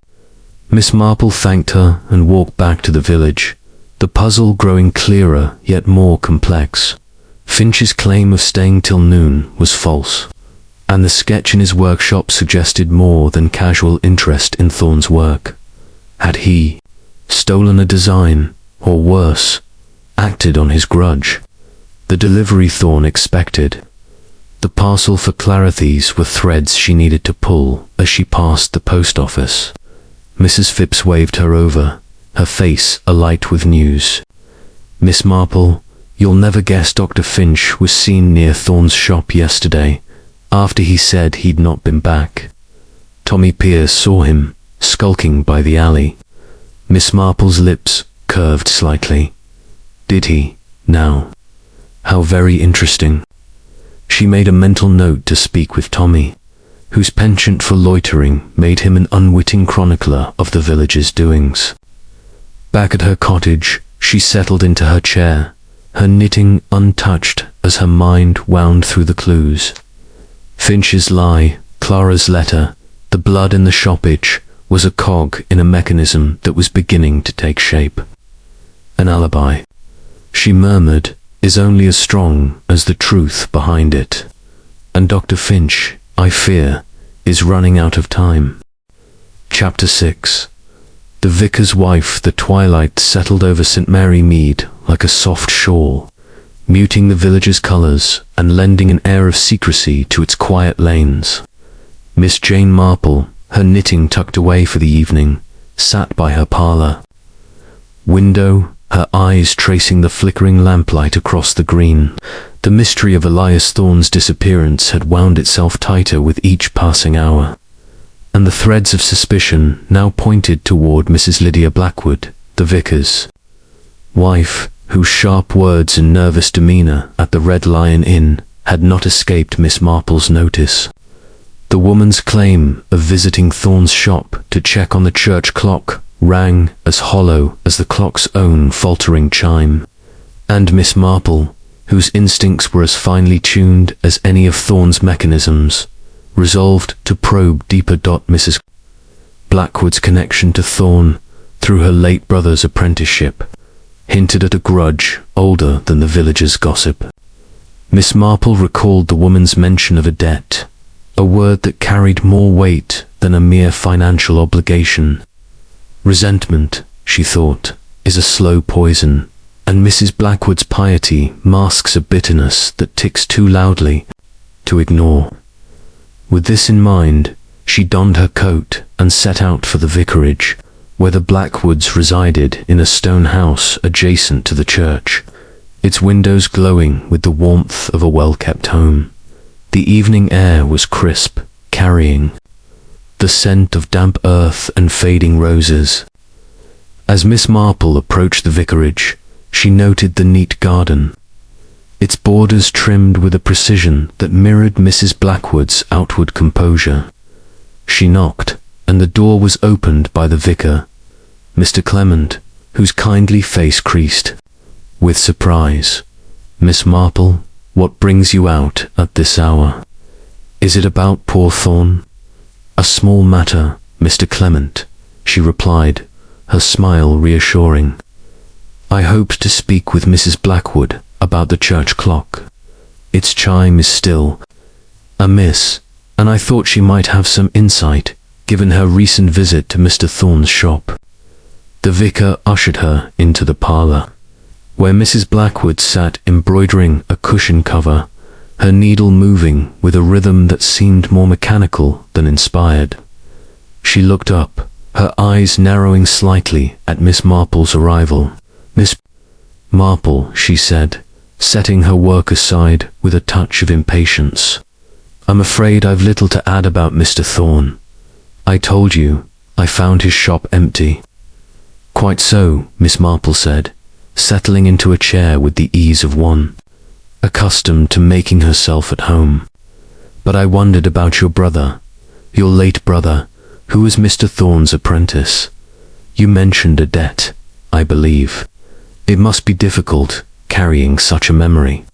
Miss Marple thanked her and walked back to the village, the puzzle growing clearer yet more complex. Finch's claim of staying till noon was false, and the sketch in his workshop suggested more than casual interest in Thorne's work. Had he stolen a design, or worse, acted on his grudge? The delivery Thorne expected. The parcel for Clara Thorne were threads she needed to pull as she passed the post office. Mrs. Phipps waved her over, her face alight with news. Miss Marple, you'll never guess Dr. Finch was seen near Thorne's shop yesterday, after he said he'd not been back. Tommy Pious saw him, skulking by the alley. Miss Marple's lips curved slightly. Did he, now? How very interesting. She made a mental note to speak with Tommy, whose penchant for loitering made him an unwitting chronicler of the village's doings. Back at her cottage, she settled into her chair, her knitting untouched as her mind wound through the clues. Finch's lie, Clara's letter, the blood in the shoppage, was a cog in a mechanism that was beginning to take shape. An alibi, she murmured, is only as strong as the truth behind it. And Dr. Finch, I fear, is running out of time. Chapter 6. The vicar's wife. The twilight settled over St. Mary Mead like a soft shawl, muting the village's colours and lending an air of secrecy to its quiet lanes. Miss Jane Marple, her knitting tucked away for the evening, sat by her parlour window, her eyes tracing the flickering lamplight across the green. The mystery of Elias Thorne's disappearance had wound itself tighter with each passing hour, and the threads of suspicion now pointed toward Mrs. Lydia Blackwood, the vicar's wife, whose sharp words and nervous demeanour at the Red Lion Inn had not escaped Miss Marple's notice. The woman's claim of visiting Thorne's shop to check on the church clock rang as hollow as the clock's own faltering chime, and Miss Marple, whose instincts were as finely tuned as any of Thorne's mechanisms, resolved to probe deeper. Mrs. Blackwood's connection to Thorne, through her late brother's apprenticeship, hinted at a grudge older than the villagers' gossip. Miss Marple recalled the woman's mention of a debt, a word that carried more weight than a mere financial obligation. Resentment, she thought, is a slow poison, and Mrs. Blackwood's piety masks a bitterness that ticks too loudly to ignore. With this in mind, she donned her coat and set out for the vicarage, where the Blackwoods resided in a stone house adjacent to the church, its windows glowing with the warmth of a well-kept home. The evening air was crisp, carrying the scent of damp earth and fading roses. As Miss Marple approached the vicarage, she noted the neat garden, its borders trimmed with a precision that mirrored Mrs. Blackwood's outward composure. She knocked, and the door was opened by the vicar, Mr. Clement, whose kindly face creased with surprise. "Miss Marple, what brings you out at this hour? Is it about poor Thorne?" "A small matter, Mr. Clement," she replied, her smile reassuring. "I hoped to speak with Mrs. Blackwood about the church clock. Its chime is still amiss, and I thought she might have some insight, given her recent visit to Mr. Thorne's shop." The vicar ushered her into the parlour, where Mrs. Blackwood sat embroidering a cushion cover, her needle moving with a rhythm that seemed more mechanical than inspired. She looked up, her eyes narrowing slightly at Miss Marple's arrival. "Miss Marple," she said, setting her work aside with a touch of impatience, "I'm afraid I've little to add about Mr. Thorne. I told you I found his shop empty." "Quite so," Miss Marple said, settling into a chair with the ease of one accustomed to making herself at home. "But I wondered about your brother, your late brother, who was Mr. Thorne's apprentice. You mentioned a debt, I believe. It must be difficult, carrying such a memory."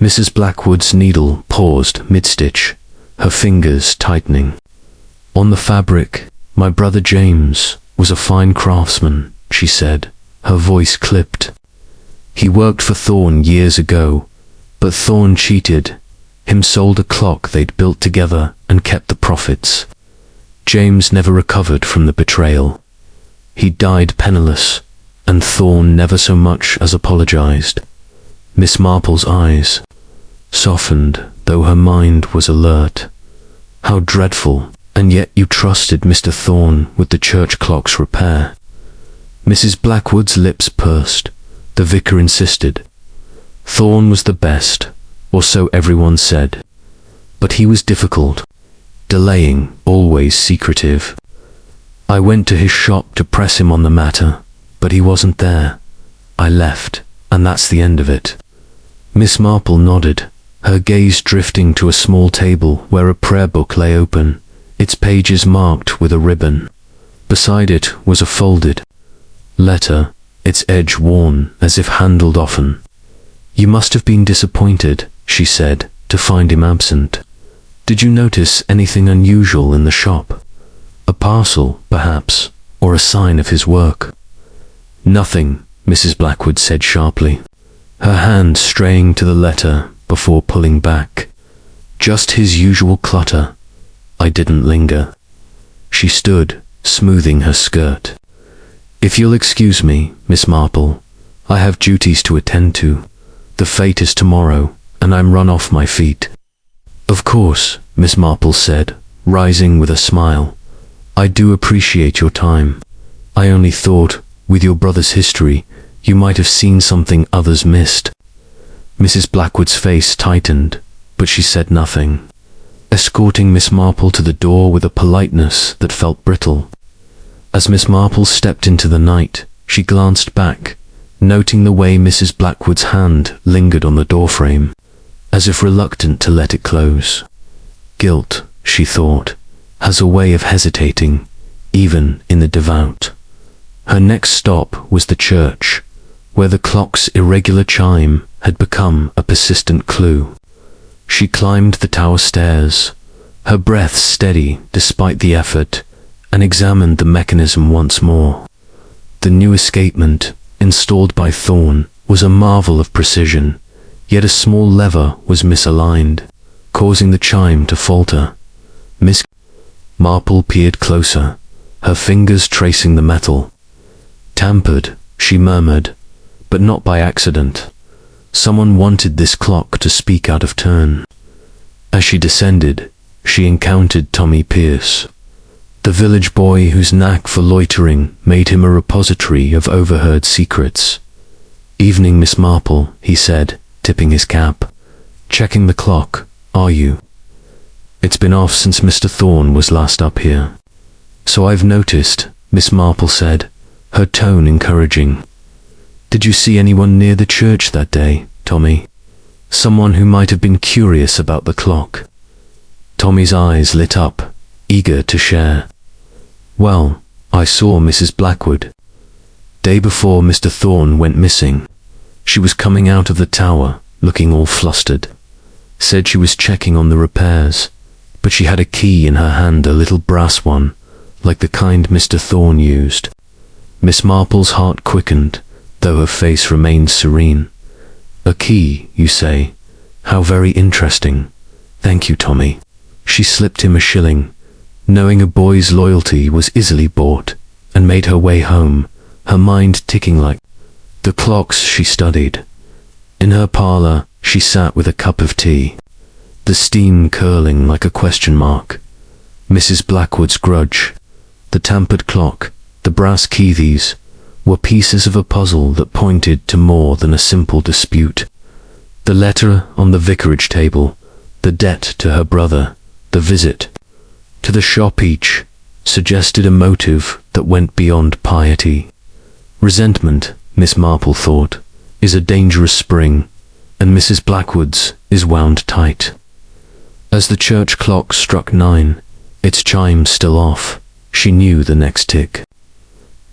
Mrs. Blackwood's needle paused mid-stitch, her fingers tightening. "On the fabric, my brother James was a fine craftsman," she said, her voice clipped. "He worked for Thorne years ago, but Thorne cheated him, sold a clock they'd built together and kept the profits. James never recovered from the betrayal. He died penniless, and Thorne never so much as apologized." Miss Marple's eyes softened, though her mind was alert. "How dreadful, and yet you trusted Mr. Thorne with the church clock's repair." Mrs. Blackwood's lips pursed. The vicar insisted. "Thorne was the best, or so everyone said. But he was difficult, delaying, always secretive. I went to his shop to press him on the matter, but he wasn't there. I left, and that's the end of it." Miss Marple nodded, her gaze drifting to a small table where a prayer book lay open, its pages marked with a ribbon. Beside it was a folded letter, its edge worn as if handled often. "You must have been disappointed," she said, "to find him absent. Did you notice anything unusual in the shop? A parcel, perhaps, or a sign of his work?" "Nothing," Mrs. Blackwood said sharply, her hand straying to the letter before pulling back. "Just his usual clutter. I didn't linger." She stood, smoothing her skirt. "If you'll excuse me, Miss Marple, I have duties to attend to. The fete is tomorrow, and I'm run off my feet." "Of course," Miss Marple said, rising with a smile. "I do appreciate your time. I only thought, with your brother's history, you might have seen something others missed." Mrs. Blackwood's face tightened, but she said nothing, escorting Miss Marple to the door with a politeness that felt brittle. As Miss Marple stepped into the night, she glanced back, noting the way Mrs. Blackwood's hand lingered on the doorframe, as if reluctant to let it close. Guilt, she thought, has a way of hesitating, even in the devout. Her next stop was the church, where the clock's irregular chime had become a persistent clue. She climbed the tower stairs, her breath steady despite the effort, and examined the mechanism once more. The new escapement, installed by Thorne, was a marvel of precision, yet a small lever was misaligned, causing the chime to falter. Miss Marple peered closer, her fingers tracing the metal. Tampered, she murmured, but not by accident. Someone wanted this clock to speak out of turn. As she descended, she encountered Tommy Pious, the village boy whose knack for loitering made him a repository of overheard secrets. "Evening, Miss Marple," he said, tipping his cap. "Checking the clock, are you? It's been off since Mr. Thorne was last up here." "So I've noticed," Miss Marple said, her tone encouraging. "Did you see anyone near the church that day, Tommy? Someone who might have been curious about the clock?" Tommy's eyes lit up, eager to share. "Well, I saw Mrs. Blackwood. Day before Mr. Thorne went missing. She was coming out of the tower, looking all flustered. Said she was checking on the repairs, but she had a key in her hand, a little brass one, like the kind Mr. Thorne used." Miss Marple's heart quickened, though her face remained serene. "A key, you say? How very interesting. Thank you, Tommy." She slipped him a shilling, knowing a boy's loyalty was easily bought, and made her way home, her mind ticking like the clocks she studied. In her parlour, she sat with a cup of tea, the steam curling like a question mark. Mrs. Blackwood's grudge, the tampered clock, the brass keys were pieces of a puzzle that pointed to more than a simple dispute. The letter on the vicarage table, the debt to her brother, the visit to the shop, each suggested a motive that went beyond piety. Resentment, Miss Marple thought, is a dangerous spring, and Mrs. Blackwood's is wound tight. As the church clock struck 9, its chime still off, she knew the next tick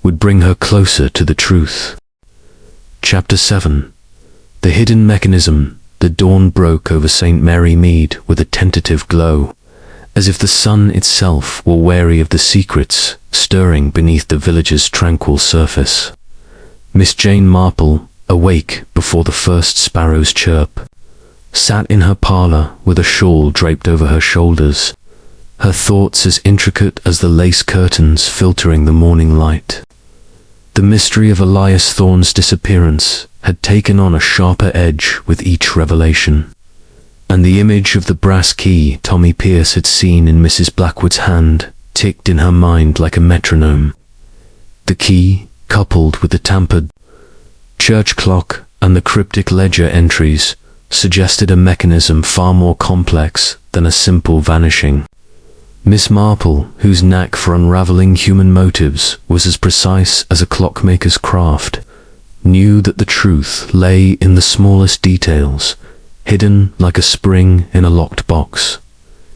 would bring her closer to the truth. Chapter 7. The hidden mechanism. The dawn broke over St. Mary Mead with a tentative glow, as if the sun itself were wary of the secrets stirring beneath the village's tranquil surface. Miss Jane Marple, awake before the first sparrow's chirp, sat in her parlour with a shawl draped over her shoulders, her thoughts as intricate as the lace curtains filtering the morning light. The mystery of Elias Thorne's disappearance had taken on a sharper edge with each revelation, and the image of the brass key Tommy Pious had seen in Mrs. Blackwood's hand ticked in her mind like a metronome. The key, coupled with the tampered church clock and the cryptic ledger entries, suggested a mechanism far more complex than a simple vanishing. Miss Marple, whose knack for unraveling human motives was as precise as a clockmaker's craft, knew that the truth lay in the smallest details, hidden like a spring in a locked box.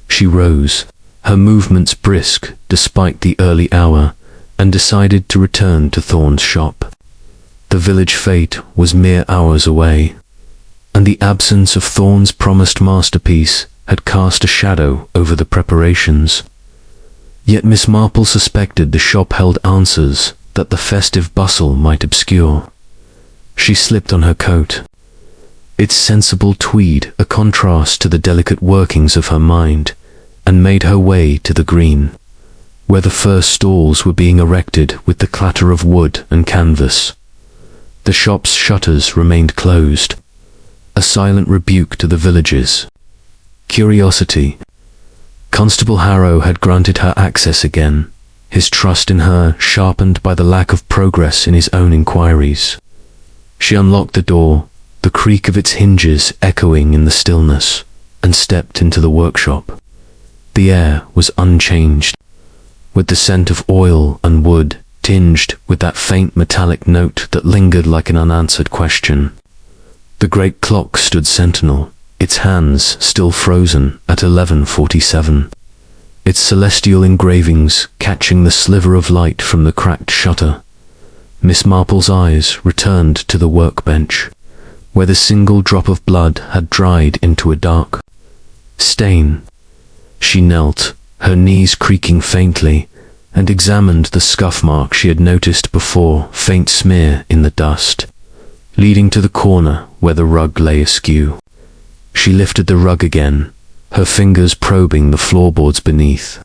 She rose, her movements brisk despite the early hour, and decided to return to Thorne's shop. The village fete was mere hours away, and the absence of Thorne's promised masterpiece had cast a shadow over the preparations. Yet Miss Marple suspected the shop held answers that the festive bustle might obscure. She slipped on her coat, its sensible tweed a contrast to the delicate workings of her mind, and made her way to the green, where the first stalls were being erected with the clatter of wood and canvas. The shop's shutters remained closed, a silent rebuke to the villagers' curiosity. Constable Harrow had granted her access again, his trust in her sharpened by the lack of progress in his own inquiries. She unlocked the door, the creak of its hinges echoing in the stillness, and stepped into the workshop. The air was unchanged, with the scent of oil and wood tinged with that faint metallic note that lingered like an unanswered question. The great clock stood sentinel, its hands still frozen at 11:47, its celestial engravings catching the sliver of light from the cracked shutter. Miss Marple's eyes returned to the workbench, where the single drop of blood had dried into a dark stain. She knelt, her knees creaking faintly, and examined the scuff mark she had noticed before, faint smear in the dust, leading to the corner where the rug lay askew. She lifted the rug again, her fingers probing the floorboards beneath.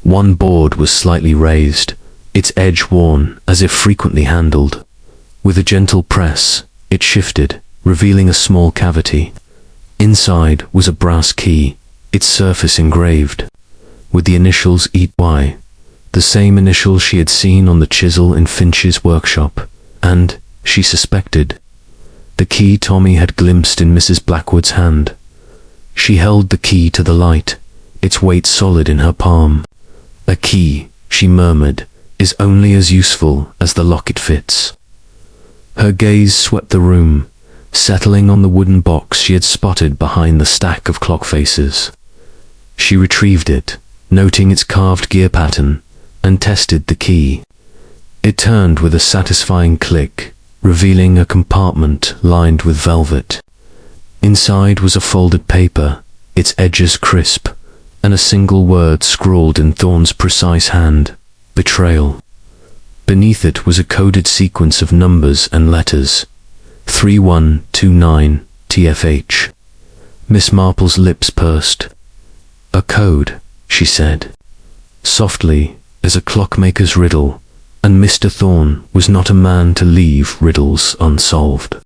One board was slightly raised, its edge worn as if frequently handled. With a gentle press, it shifted, revealing a small cavity. Inside was a brass key, its surface engraved, with the initials EY, the same initials she had seen on the chisel in Finch's workshop, and, she suspected, the key Tommy had glimpsed in Mrs. Blackwood's hand. She held the key to the light, its weight solid in her palm. A key, she murmured, is only as useful as the lock it fits. Her gaze swept the room, settling on the wooden box she had spotted behind the stack of clock faces. She retrieved it, noting its carved gear pattern, and tested the key. It turned with a satisfying click, revealing a compartment lined with velvet. Inside was a folded paper, its edges crisp, and a single word scrawled in Thorne's precise hand: Betrayal. Beneath it was a coded sequence of numbers and letters: 3129 TFH. Miss Marple's lips pursed. A code, she said, softly as a clockmaker's riddle, and Mr. Thorne was not a man to leave riddles unsolved.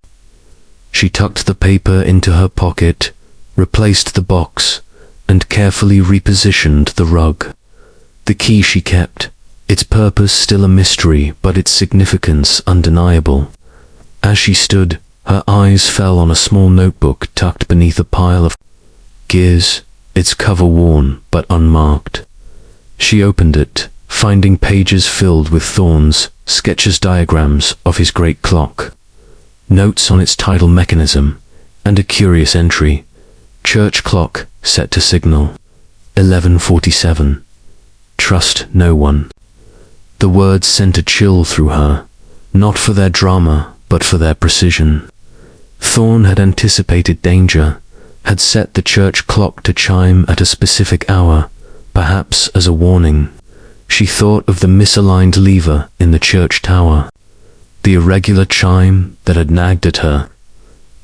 She tucked the paper into her pocket, replaced the box, and carefully repositioned the rug. The key she kept, its purpose still a mystery but its significance undeniable. As she stood, her eyes fell on a small notebook tucked beneath a pile of gears, its cover worn but unmarked. She opened it, finding pages filled with Thorne's sketches, diagrams of his great clock, notes on its tidal mechanism, and a curious entry: church clock set to signal 11:47. Trust no one. The words sent a chill through her, not for their drama, but for their precision. Thorne had anticipated danger, had set the church clock to chime at a specific hour, perhaps as a warning. She thought of the misaligned lever in the church tower, the irregular chime that had nagged at her.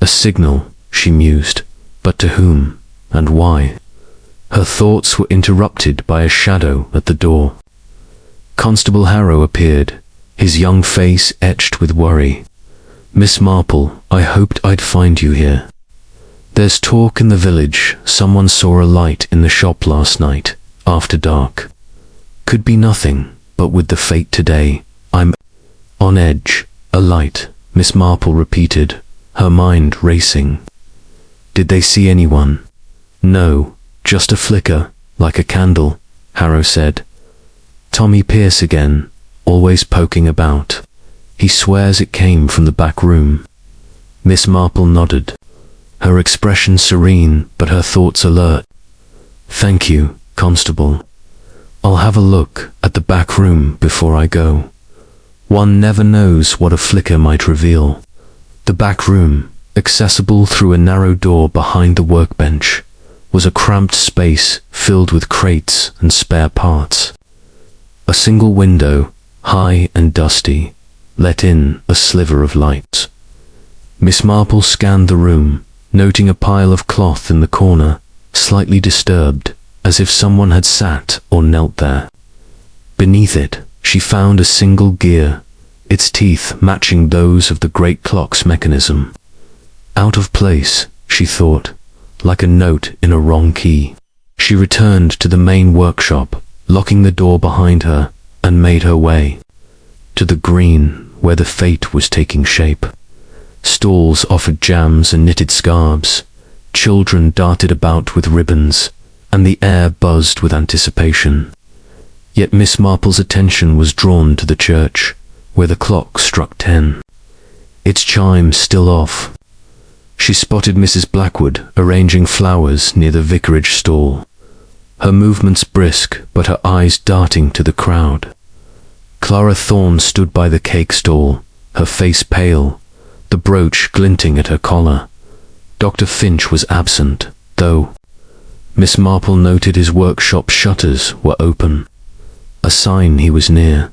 A signal, she mused, but to whom, and why? Her thoughts were interrupted by a shadow at the door. Constable Harrow appeared, his young face etched with worry. "Miss Marple, I hoped I'd find you here. There's talk in the village someone saw a light in the shop last night, after dark. Could be nothing, but with the fate today, I'm on edge." "A light," Miss Marple repeated, her mind racing. "Did they see anyone?" "No, just a flicker, like a candle," Harrow said. "Tommy Pierce again, always poking about. He swears it came from the back room." Miss Marple nodded, her expression serene but her thoughts alert. "Thank you, Constable. I'll have a look at the back room before I go. One never knows what a flicker might reveal." The back room, accessible through a narrow door behind the workbench, was a cramped space filled with crates and spare parts. A single window, high and dusty, let in a sliver of light. Miss Marple scanned the room, noting a pile of cloth in the corner, slightly disturbed, as if someone had sat or knelt there. Beneath it, she found a single gear, its teeth matching those of the great clock's mechanism. Out of place, she thought, like a note in a wrong key. She returned to the main workshop, locking the door behind her, and made her way to the green where the fete was taking shape. Stalls offered jams and knitted scarves, children darted about with ribbons, and the air buzzed with anticipation. Yet Miss Marple's attention was drawn to the church, where the clock struck 10. Its chime still off. She spotted Mrs. Blackwood arranging flowers near the vicarage stall, her movements brisk but her eyes darting to the crowd. Clara Thorne stood by the cake stall, her face pale, the brooch glinting at her collar. Dr. Finch was absent, though. Miss Marple noted his workshop shutters were open, a sign he was near.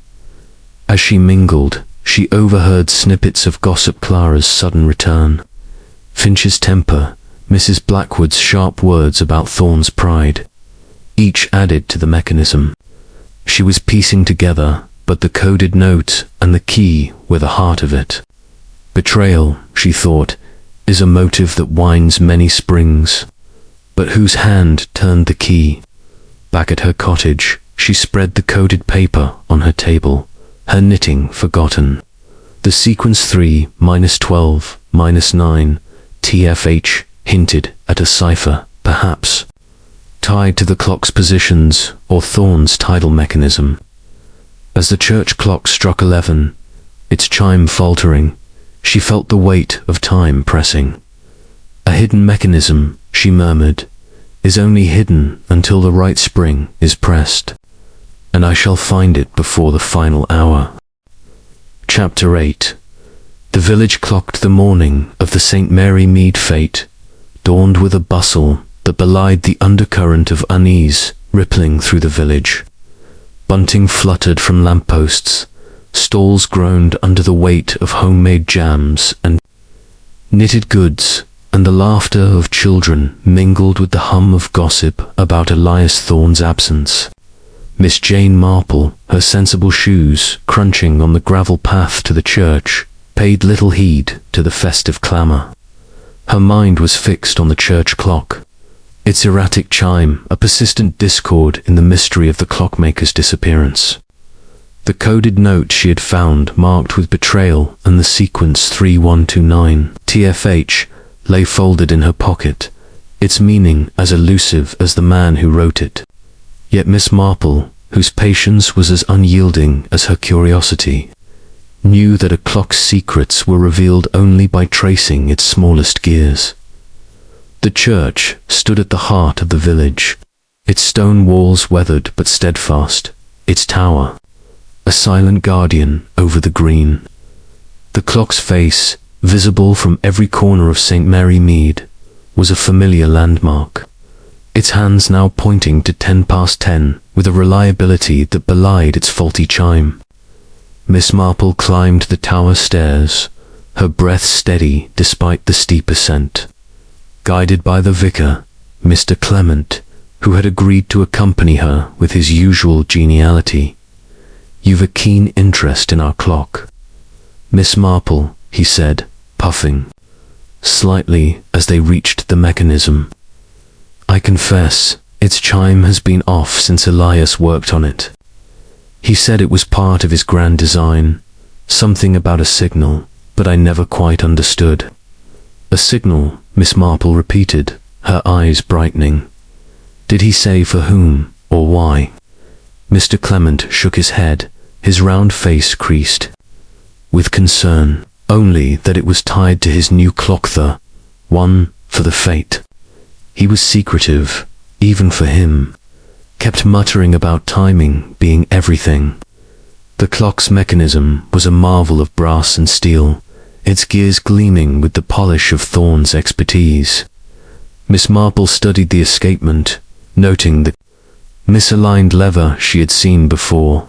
As she mingled, she overheard snippets of gossip: Clara's sudden return, Finch's temper, Mrs. Blackwood's sharp words about Thorne's pride. Each added to the mechanism. she was piecing together, but the coded note and the key were the heart of it. Betrayal, she thought, is a motive that winds many springs. But whose hand turned the key? Back at her cottage, she spread the coded paper on her table, her knitting forgotten. The sequence 3-12-9 TFH hinted at a cipher, perhaps tied to the clock's positions or Thorne's tidal mechanism. As the church clock struck 11, its chime faltering, she felt the weight of time pressing. A hidden mechanism, she murmured, is only hidden until the right spring is pressed, and I shall find it before the final hour. Chapter 8. The village clocked the morning of the St. Mary Mead fete, dawned with a bustle that belied the undercurrent of unease rippling through the village. Bunting fluttered from lampposts, stalls groaned under the weight of homemade jams and knitted goods, and the laughter of children mingled with the hum of gossip about Elias Thorne's absence. Miss Jane Marple, her sensible shoes crunching on the gravel path to the church, paid little heed to the festive clamour. Her mind was fixed on the church clock, its erratic chime a persistent discord in the mystery of the clockmaker's disappearance. The coded note she had found marked with betrayal and the sequence 3129 TFH lay folded in her pocket, its meaning as elusive as the man who wrote it. Yet Miss Marple, whose patience was as unyielding as her curiosity, knew that a clock's secrets were revealed only by tracing its smallest gears. The church stood at the heart of the village, its stone walls weathered but steadfast, its tower a silent guardian over the green. The clock's face, visible from every corner of St. Mary Mead, was a familiar landmark, its hands now pointing to 10 past 10 with a reliability that belied its faulty chime. Miss Marple climbed the tower stairs, her breath steady despite the steep ascent. Guided by the vicar, Mr. Clement, who had agreed to accompany her with his usual geniality. "You've a keen interest in our clock, Miss Marple," he said, puffing slightly as they reached the mechanism. "I confess, its chime has been off since Elias worked on it. He said it was part of his grand design, something about a signal, but I never quite understood." "A signal," Miss Marple repeated, her eyes brightening. "Did he say for whom, or why?" Mr. Clement shook his head, his round face creased with concern. "Only that it was tied to his new clock, the one for the fete. He was secretive, even for him, kept muttering about timing being everything." The clock's mechanism was a marvel of brass and steel, its gears gleaming with the polish of Thorne's expertise. Miss Marple studied the escapement, noting the misaligned lever she had seen before.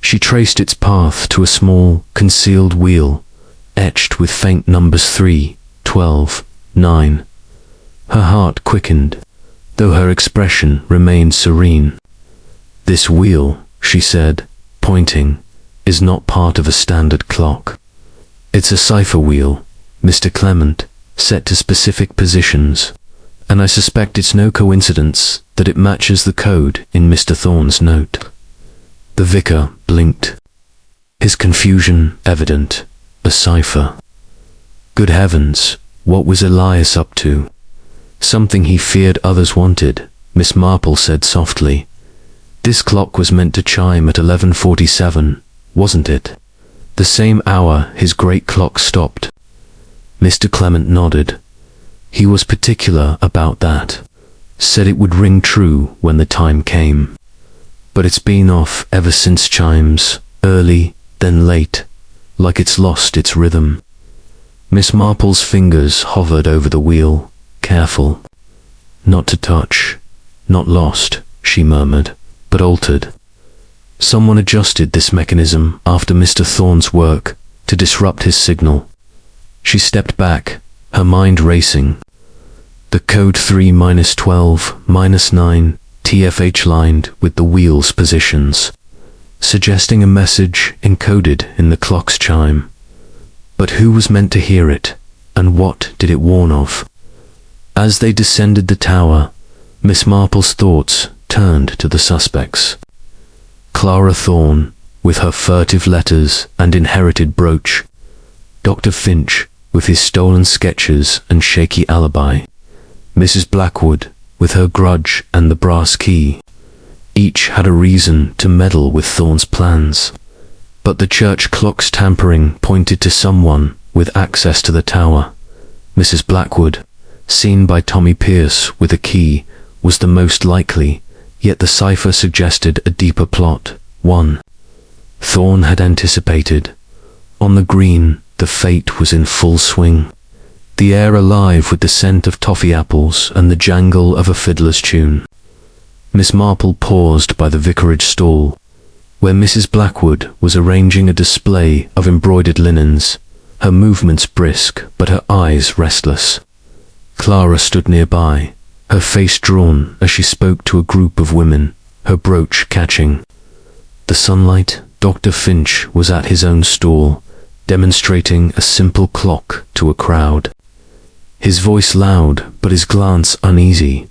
She traced its path to a small, concealed wheel, etched with faint numbers 3, 12, 9. Her heart quickened, though her expression remained serene. "This wheel," she said, pointing, "is not part of a standard clock. It's a cipher wheel, Mr. Clement, set to specific positions, and I suspect it's no coincidence that it matches the code in Mr. Thorne's note." The vicar blinked, his confusion evident. A cipher. Good heavens, what was Elias up to? Something he feared others wanted, Miss Marple said softly. "This clock was meant to chime at 11:47, wasn't it? The same hour his great clock stopped." Mr. Clement nodded. "He was particular about that. Said it would ring true when the time came. But it's been off ever since chimes, early, then late, like it's lost its rhythm." Miss Marple's fingers hovered over the wheel, careful. "Not to touch, not lost," she murmured, "but altered. Someone adjusted this mechanism after Mr. Thorne's work to disrupt his signal." She stepped back, her mind racing. The code 3-12-9 TFH lined with the wheel's positions. suggesting a message encoded in the clock's chime. But who was meant to hear it, and what did it warn of? As they descended the tower, Miss Marple's thoughts turned to the suspects. Clara Thorne, with her furtive letters and inherited brooch, Dr. Finch, with his stolen sketches and shaky alibi, Mrs. Blackwood, with her grudge and the brass key. Each had a reason to meddle with Thorne's plans, but the church clock's tampering pointed to someone with access to the tower. Mrs. Blackwood, seen by Tommy Pious with a key, was the most likely, yet the cipher suggested a deeper plot, one Thorne had anticipated. On the green, the fate was in full swing, the air alive with the scent of toffee apples and the jangle of a fiddler's tune. Miss Marple paused by the vicarage stall, where Mrs. Blackwood was arranging a display of embroidered linens, her movements brisk but her eyes restless. Clara stood nearby, her face drawn as she spoke to a group of women, her brooch catching the sunlight. Dr. Finch was at his own stall, demonstrating a simple clock to a crowd, his voice loud but his glance uneasy.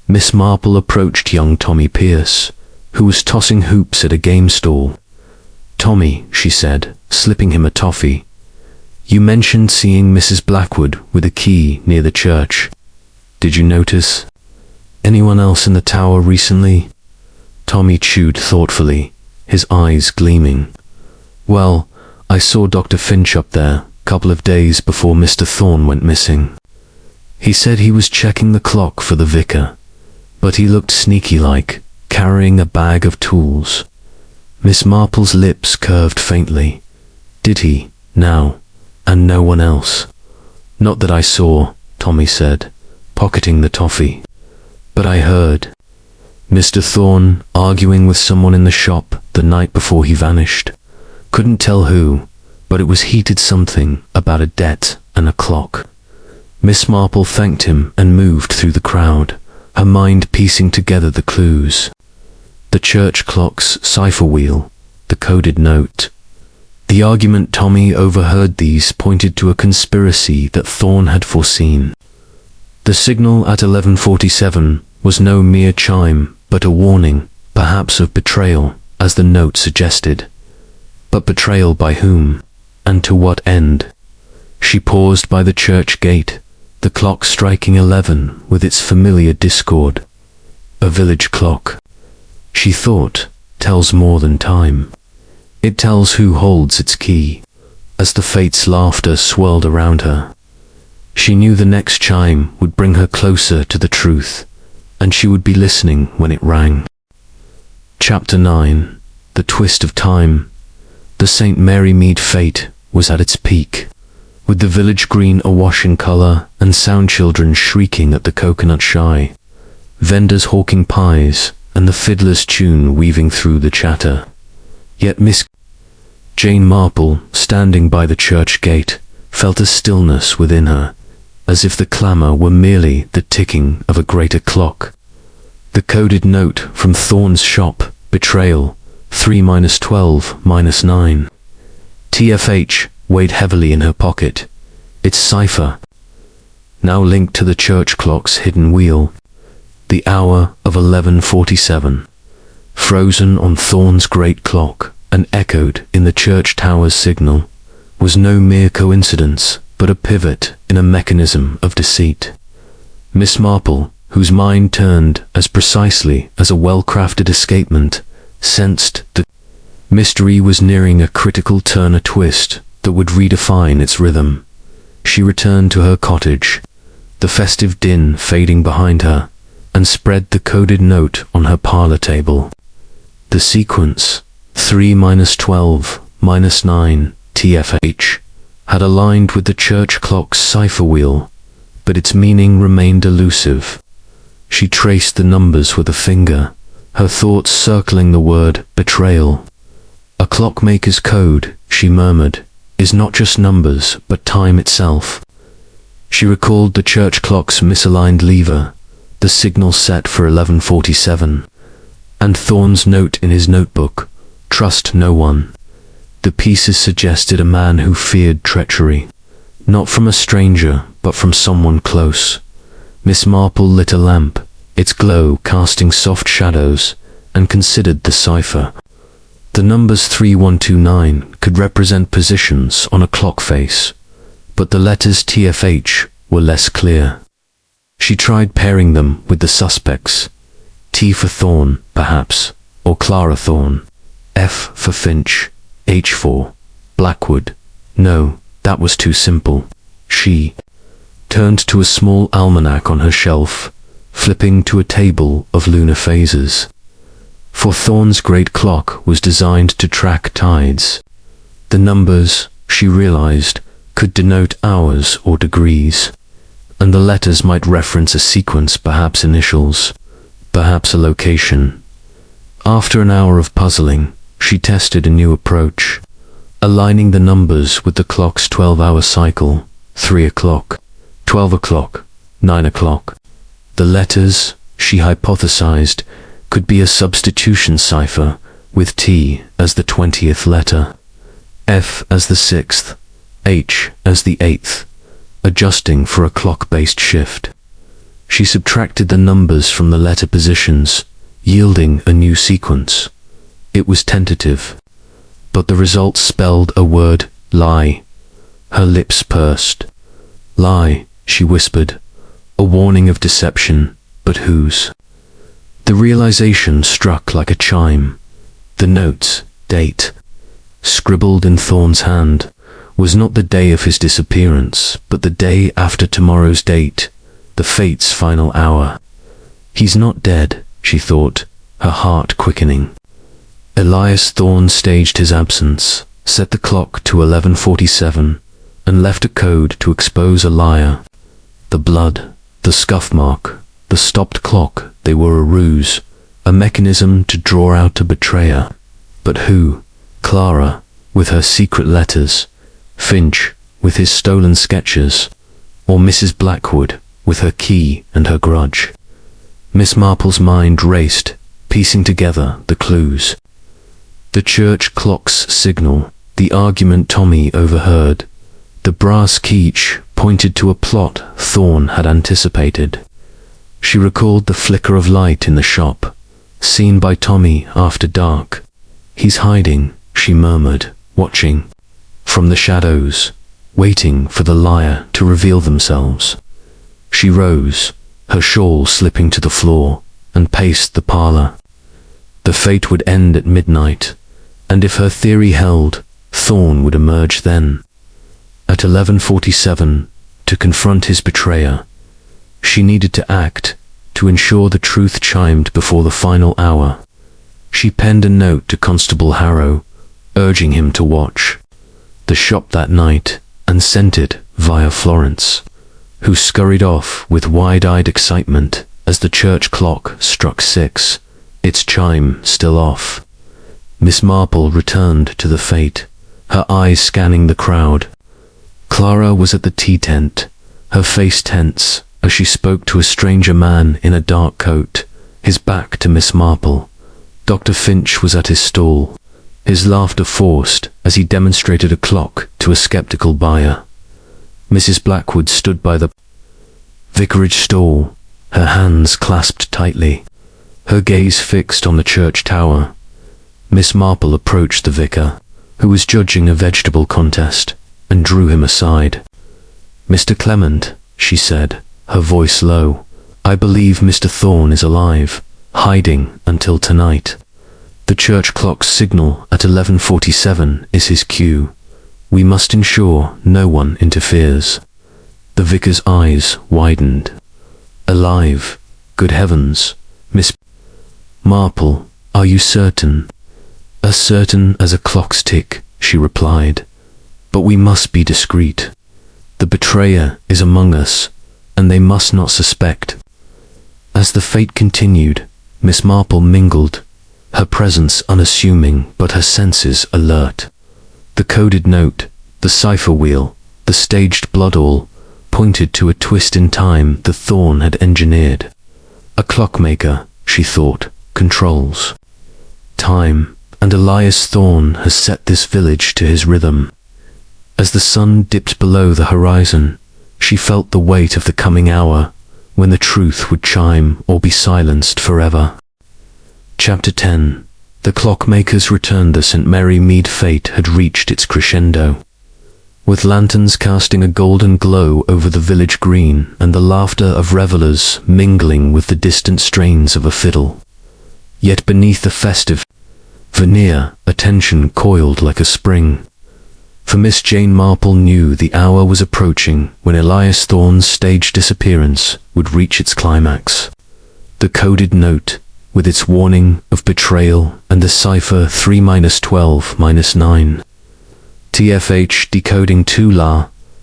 Miss Marple approached young Tommy Pious, who was tossing hoops at a game stall. "Tommy," she said, slipping him a toffee, "you mentioned seeing Mrs. Blackwood with a key near the church. Did you notice anyone else in the tower recently?" Tommy chewed thoughtfully, his eyes gleaming. "Well, I saw Dr. Finch up there, couple of days before Mr. Thorne went missing. He said he was checking the clock for the vicar, but he looked sneaky-like, carrying a bag of tools." Miss Marple's lips curved faintly. "Did he, now, and no one else?" "Not that I saw," Tommy said, pocketing the toffee. "But I heard Mr. Thorne arguing with someone in the shop the night before he vanished. Couldn't tell who, but it was heated something about a debt and a clock." Miss Marple thanked him and moved through the crowd, her mind piecing together the clues. The church clock's cipher wheel, the coded note. The argument Tommy overheard these pointed to a conspiracy that Thorne had foreseen. The signal at 11:47 was no mere chime, but a warning, perhaps of betrayal, as the note suggested. But betrayal by whom, and to what end? She paused by the church gate, the clock striking 11 with its familiar discord. A village clock, she thought, tells more than time. It tells who holds its key. As the fates' laughter swirled around her, she knew the next chime would bring her closer to the truth, and she would be listening when it rang. Chapter 9. The Twist of Time. The St. Mary Mead fete was at its peak, with the village green awash in colour and sound children shrieking at the coconut shy, vendors hawking pies, and the fiddler's tune weaving through the chatter. Yet Miss Jane Marple, standing by the church gate, felt a stillness within her, as if the clamour were merely the ticking of a greater clock. The coded note from Thorne's shop, Betrayal, 3-12-9. TFH weighed heavily in her pocket, its cipher now linked to the church clock's hidden wheel. The hour of 11:47, frozen on Thorne's great clock and echoed in the church tower's signal, was no mere coincidence, but a pivot in a mechanism of deceit. Miss Marple, whose mind turned as precisely as a well-crafted escapement, sensed the mystery was nearing a critical turn, a twist that would redefine its rhythm. She returned to her cottage, the festive din fading behind her, and spread the coded note on her parlour table. The sequence, 3-12-9 TFH, had aligned with the church clock's cipher wheel, but its meaning remained elusive. She traced the numbers with a finger, her thoughts circling the word betrayal. "A clockmaker's code," she murmured, "is not just numbers, but time itself." She recalled the church clock's misaligned lever, the signal set for 11:47, and Thorne's note in his notebook, Trust no one. The pieces suggested a man who feared treachery, not from a stranger, but from someone close. Miss Marple lit a lamp, its glow casting soft shadows, and considered the cipher. The numbers 3129 could represent positions on a clock face, but the letters TFH were less clear. She tried pairing them with the suspects. T for Thorne, perhaps, or Clara Thorne. F for Finch. H for Blackwood. No, that was too simple. She turned to a small almanac on her shelf, flipping to a table of lunar phases. For Thorne's great clock was designed to track tides. The numbers, she realized, could denote hours or degrees, and the letters might reference a sequence, perhaps initials, perhaps a location. After an hour of puzzling, she tested a new approach, aligning the numbers with the clock's 12-hour cycle: 3 o'clock, 12 o'clock, 9 o'clock. The letters, she hypothesized, could be a substitution cipher, with T as the 20th letter, F as the 6th, H as the 8th, adjusting for a clock-based shift. She subtracted the numbers from the letter positions, yielding a new sequence. It was tentative, but the result spelled a word: lie. Her lips pursed. Lie, she whispered, a warning of deception, but whose? The realization struck like a chime. The note, date, scribbled in Thorne's hand, was not the day of his disappearance, but the day after tomorrow's date, the fate's final hour. He's not dead, she thought, her heart quickening. Elias Thorne staged his absence, set the clock to 11:47, and left a code to expose a liar. The blood, the scuff mark, the stopped clock, they were a ruse, a mechanism to draw out a betrayer. But who? Clara, with her secret letters, Finch, with his stolen sketches, or Mrs. Blackwood, with her key and her grudge? Miss Marple's mind raced, piecing together the clues. The church clock's signal, the argument Tommy overheard, the brass keech pointed to a plot Thorne had anticipated. She recalled the flicker of light in the shop, seen by Tommy after dark. He's hiding, she murmured, watching. From the shadows, waiting for the liar to reveal themselves. She rose, her shawl slipping to the floor, and paced the parlor. The fate would end at midnight, and if her theory held, Thorne would emerge then. At 11:47, to confront his betrayer, she needed to act, to ensure the truth chimed before the final hour. She penned a note to Constable Harrow, urging him to watch the shop that night, and sent it via Florence, who scurried off with wide-eyed excitement as the church clock struck 6, its chime still off. Miss Marple returned to the fete, her eyes scanning the crowd. Clara was at the tea tent, her face tense as she spoke to a stranger man in a dark coat, his back to Miss Marple. Dr. Finch was at his stall, his laughter forced as he demonstrated a clock to a skeptical buyer. Mrs. Blackwood stood by the vicarage stall, her hands clasped tightly, her gaze fixed on the church tower. Miss Marple approached the vicar, who was judging a vegetable contest, and drew him aside. "Mr. Clement," she said, her voice low, "I believe Mr. Thorne is alive, hiding until tonight. The church clock's signal at 11:47 is his cue. We must ensure no one interferes." The vicar's eyes widened. "Alive? Good heavens, Miss Marple, are you certain?" "As certain as a clock's tick," she replied. "But we must be discreet. The betrayer is among us, and they must not suspect." As the fate continued, Miss Marple mingled, her presence unassuming but her senses alert. The coded note, the cipher wheel, the staged blood-all, pointed to a twist in time that Thorne had engineered. A clockmaker, she thought, controls time, and Elias Thorne has set this village to his rhythm. As the sun dipped below the horizon, she felt the weight of the coming hour, when the truth would chime or be silenced forever. Chapter 10. The Clockmaker's return. The St. Mary Mead fete had reached its crescendo, with lanterns casting a golden glow over the village green and the laughter of revellers mingling with the distant strains of a fiddle. Yet beneath the festive veneer, a tension coiled like a spring. For Miss Jane Marple knew the hour was approaching when Elias Thorne's stage disappearance would reach its climax. The coded note, with its warning of betrayal and the cipher 3-12-9, TFH decoding 2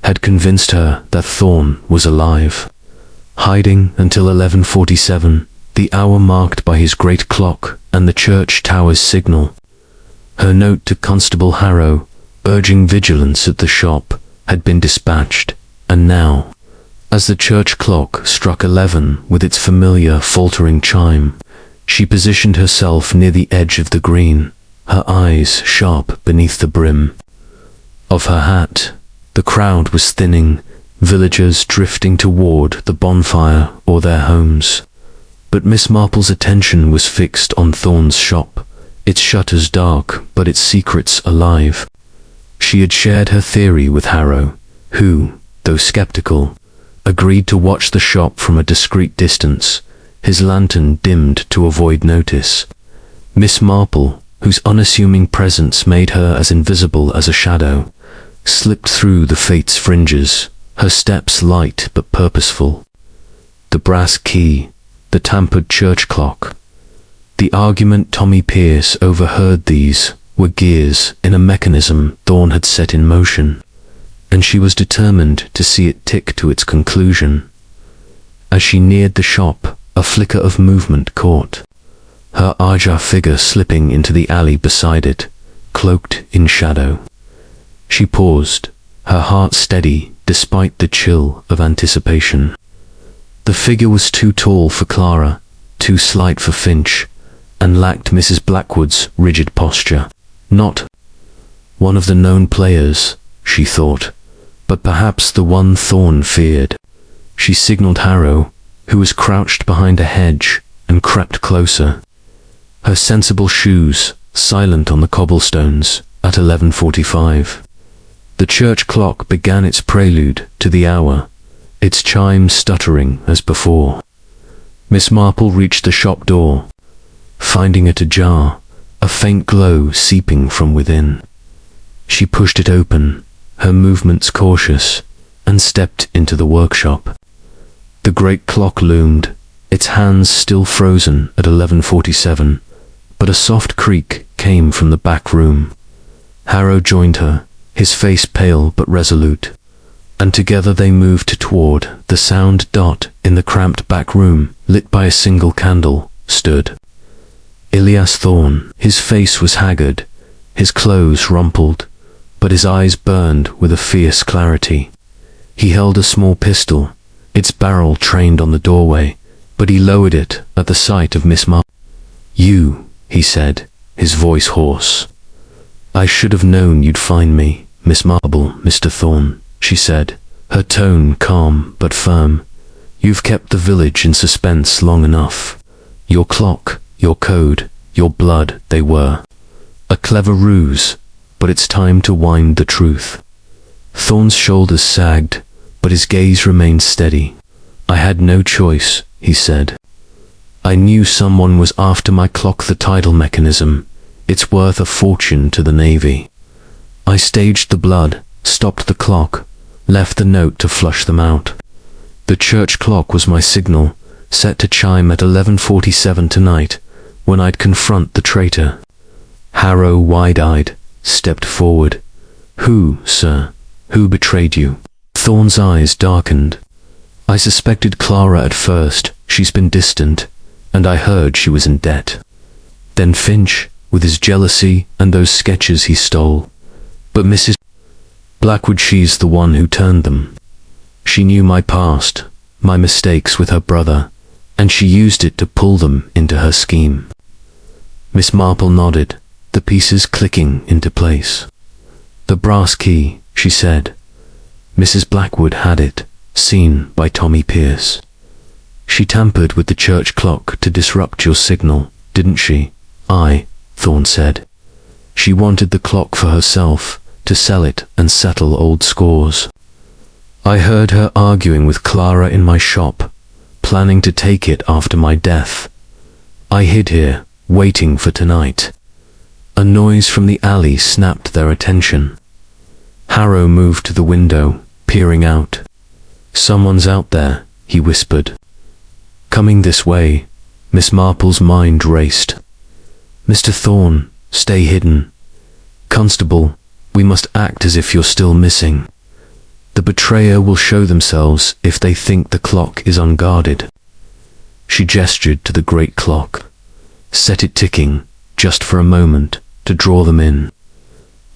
had convinced her that Thorne was alive, hiding until 11:47, the hour marked by his great clock and the church tower's signal. Her note to Constable Harrow, urging vigilance at the shop, had been dispatched, and now, as the church clock struck 11 with its familiar faltering chime, she positioned herself near the edge of the green, her eyes sharp beneath the brim of her hat. The crowd was thinning, villagers drifting toward the bonfire or their homes. But Miss Marple's attention was fixed on Thorne's shop, its shutters dark but its secrets alive. She had shared her theory with Harrow, who, though skeptical, agreed to watch the shop from a discreet distance, his lantern dimmed to avoid notice. Miss Marple, whose unassuming presence made her as invisible as a shadow, slipped through the fate's fringes, her steps light but purposeful. The brass key, the tampered church clock, the argument Tommy Pierce overheard, these were gears in a mechanism Thorne had set in motion, and she was determined to see it tick to its conclusion. As she neared the shop, a flicker of movement caught her agile figure slipping into the alley beside it, cloaked in shadow. She paused, her heart steady despite the chill of anticipation. The figure was too tall for Clara, too slight for Finch, and lacked Mrs. Blackwood's rigid posture. Not one of the known players, she thought, but perhaps the one Thorne feared. She signaled Harrow, who was crouched behind a hedge, and crept closer, her sensible shoes silent on the cobblestones at 11:45. The church clock began its prelude to the hour, its chime stuttering as before. Miss Marple reached the shop door, finding it ajar, a faint glow seeping from within. She pushed it open, her movements cautious, and stepped into the workshop. The great clock loomed, its hands still frozen at 11:47, but a soft creak came from the back room. Harrow joined her, his face pale but resolute, and together they moved toward the sound. Dot, in the cramped back room, lit by a single candle, stood Elias Thorne. His face was haggard, his clothes rumpled, but his eyes burned with a fierce clarity. He held a small pistol, its barrel trained on the doorway, but he lowered it at the sight of Miss Marple. "You," he said, his voice hoarse. "I should have known you'd find me, Miss Marple." "Mr. Thorne," she said, her tone calm but firm. "You've kept the village in suspense long enough. Your clock, your code, your blood, they were a clever ruse, but it's time to wind the truth." Thorne's shoulders sagged, but his gaze remained steady. "I had no choice," he said. "I knew someone was after my clock, the tidal mechanism. It's worth a fortune to the Navy. I staged the blood, stopped the clock, left the note to flush them out. The church clock was my signal, set to chime at 11:47 tonight, when I'd confront the traitor." Harrow, wide-eyed, stepped forward. "Who, sir? Who betrayed you?" Thorne's eyes darkened. "I suspected Clara at first. She's been distant, and I heard she was in debt. Then Finch, with his jealousy and those sketches he stole. But Mrs. Blackwood, she's the one who turned them. She knew my past, my mistakes with her brother, and she used it to pull them into her scheme." Miss Marple nodded, the the pieces clicking into place. "The brass key," she said. "Mrs. Blackwood had it, seen by Tommy Pierce. She tampered with the church clock to disrupt your signal, didn't she?" "Aye," Thorne said. "She wanted the clock for herself, to sell it and settle old scores. I heard her arguing with Clara in my shop, planning to take it after my death. I hid here, waiting for tonight." A noise from the alley snapped their attention. Harrow moved to the window, peering out. "Someone's out there," he whispered. "Coming this way." Miss Marple's mind raced. "Mr. Thorne, stay hidden. Constable, we must act as if you're still missing. The betrayer will show themselves if they think the clock is unguarded." She gestured to the great clock. "Set it ticking, just for a moment, to draw them in."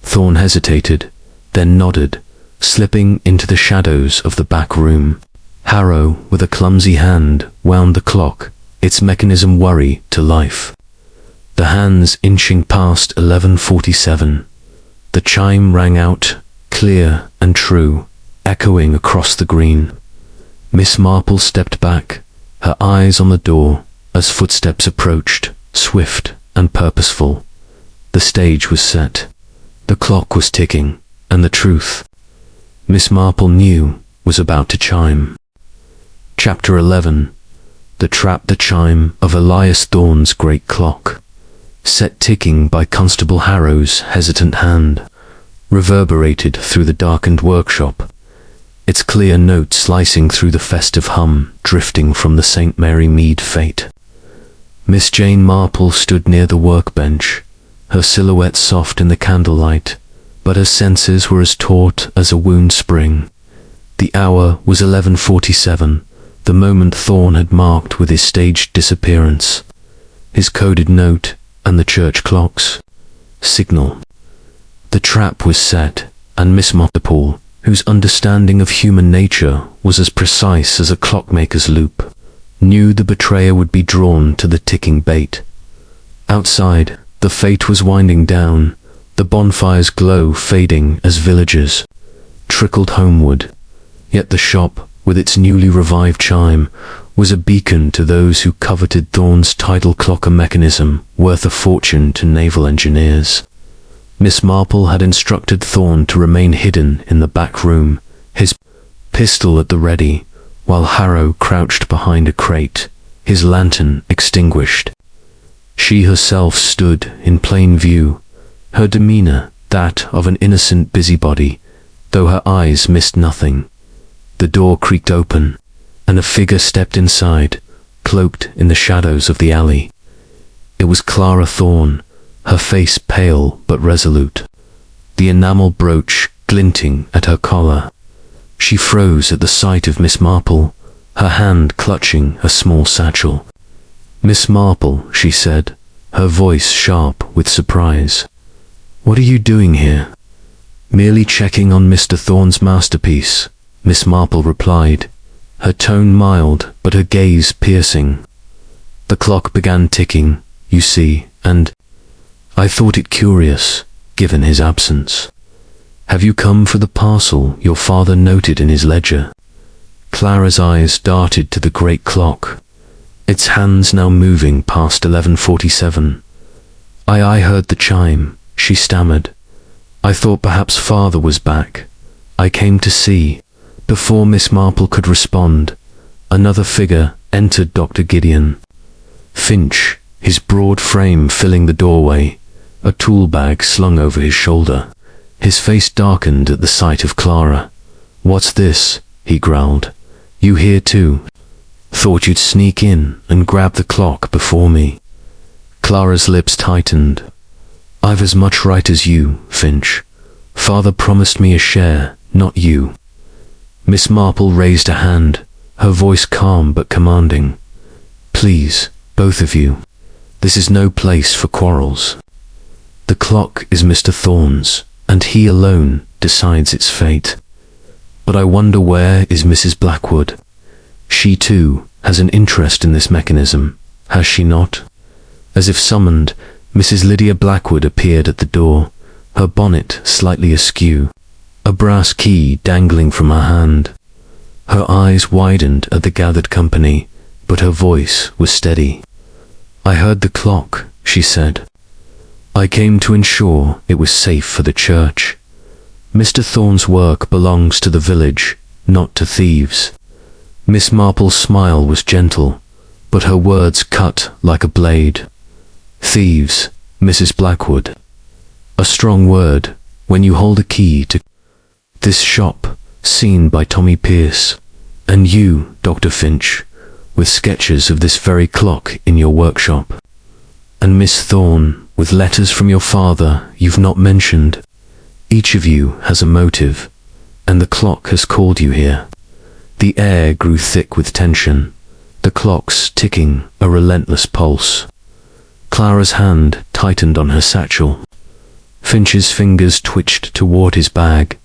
Thorne hesitated, then nodded, slipping into the shadows of the back room. Harrow, with a clumsy hand, wound the clock, its mechanism worry to life. The hands inching past 11:47. The chime rang out, clear and true, echoing across the green. Miss Marple stepped back, her eyes on the door, as footsteps approached, swift and purposeful. The stage was set. The clock was ticking, and the truth, Miss Marple knew, was about to chime. Chapter 11. The Trap. The chime of Elias Thorne's great clock, set ticking by Constable Harrow's hesitant hand, reverberated through the darkened workshop, its clear note slicing through the festive hum drifting from the St. Mary Mead fete. Miss Jane Marple stood near the workbench, her silhouette soft in the candlelight, but her senses were as taut as a wound spring. The hour was 11:47, the moment Thorne had marked with his staged disappearance. His coded note and the church clock's signal. The trap was set, and Miss Marple, whose understanding of human nature was as precise as a clockmaker's loop, knew the betrayer would be drawn to the ticking bait. Outside, the fete was winding down, the bonfire's glow fading as villagers trickled homeward. Yet the shop, with its newly revived chime, was a beacon to those who coveted Thorne's tidal clocker mechanism, worth a fortune to naval engineers. Miss Marple had instructed Thorne to remain hidden in the back room, his pistol at the ready, while Harrow crouched behind a crate, his lantern extinguished. She herself stood in plain view, her demeanor that of an innocent busybody, though her eyes missed nothing. The door creaked open, and a figure stepped inside, cloaked in the shadows of the alley. It was Clara Thorne, her face pale but resolute, the enamel brooch glinting at her collar. She froze at the sight of Miss Marple, her hand clutching a small satchel. "Miss Marple," she said, her voice sharp with surprise. "What are you doing here?" "Merely checking on Mr. Thorne's masterpiece," Miss Marple replied, her tone mild but her gaze piercing. "The clock began ticking, you see, and I thought it curious, given his absence. Have you come for the parcel your father noted in his ledger?" Clara's eyes darted to the great clock, its hands now moving past 11:47. I heard the chime," she stammered. "I thought perhaps father was back. I came to see." Before Miss Marple could respond, another figure entered. Dr. Gideon Finch, his broad frame filling the doorway, a tool bag slung over his shoulder. His face darkened at the sight of Clara. "What's this?" he growled. "You here too? Thought you'd sneak in and grab the clock before me." Clara's lips tightened. "I've as much right as you, Finch. Father promised me a share, not you." Miss Marple raised a hand, her voice calm but commanding. "Please, both of you, this is no place for quarrels. The clock is Mr. Thorne's, and he alone decides its fate. But I wonder, where is Mrs. Blackwood? She too has an interest in this mechanism, has she not?" As if summoned, Mrs. Lydia Blackwood appeared at the door, her bonnet slightly askew, a brass key dangling from her hand. Her eyes widened at the gathered company, but her voice was steady. "I heard the clock," she said. "I came to ensure it was safe for the church. Mr. Thorne's work belongs to the village, not to thieves." Miss Marple's smile was gentle, but her words cut like a blade. "Thieves, Mrs. Blackwood. A strong word when you hold a key to this shop, seen by Tommy Pierce, and you, Dr. Finch, with sketches of this very clock in your workshop. And Miss Thorne, with letters from your father you've not mentioned. Each of you has a motive, and the clock has called you here." The air grew thick with tension, the clocks ticking a relentless pulse. Clara's hand tightened on her satchel. Finch's fingers twitched toward his bag,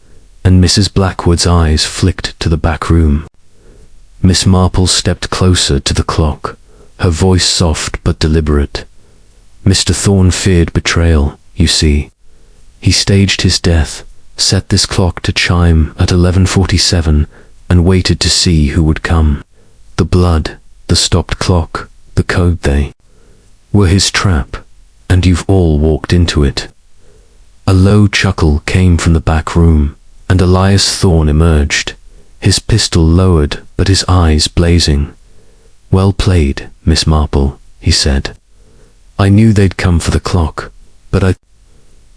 and Mrs. Blackwood's eyes flicked to the back room. Miss Marple stepped closer to the clock, her voice soft but deliberate. "Mr. Thorne feared betrayal, you see. He staged his death, set this clock to chime at 11:47, and waited to see who would come. The blood, the stopped clock, the code, they were his trap, and you've all walked into it." A low chuckle came from the back room, and Elias Thorne emerged, his pistol lowered but his eyes blazing. "Well played, Miss Marple," he said. "I knew they'd come for the clock, but I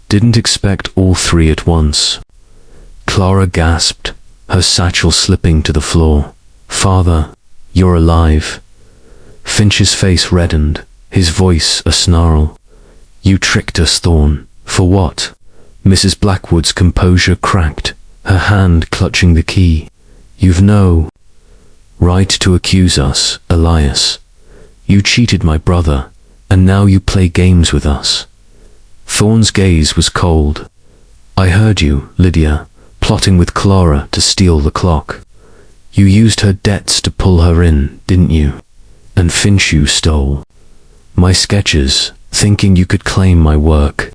didn't expect all three at once." Clara gasped, her satchel slipping to the floor. "Father, you're alive." Finch's face reddened, his voice a snarl. "You tricked us, Thorne. For what?" Mrs. Blackwood's composure cracked, her hand clutching the key. "You've no right to accuse us, Elias. You cheated my brother, and now you play games with us." Thorne's gaze was cold. "I heard you, Lydia, plotting with Clara to steal the clock. You used her debts to pull her in, didn't you? And Finch you stole my sketches, thinking you could claim my work.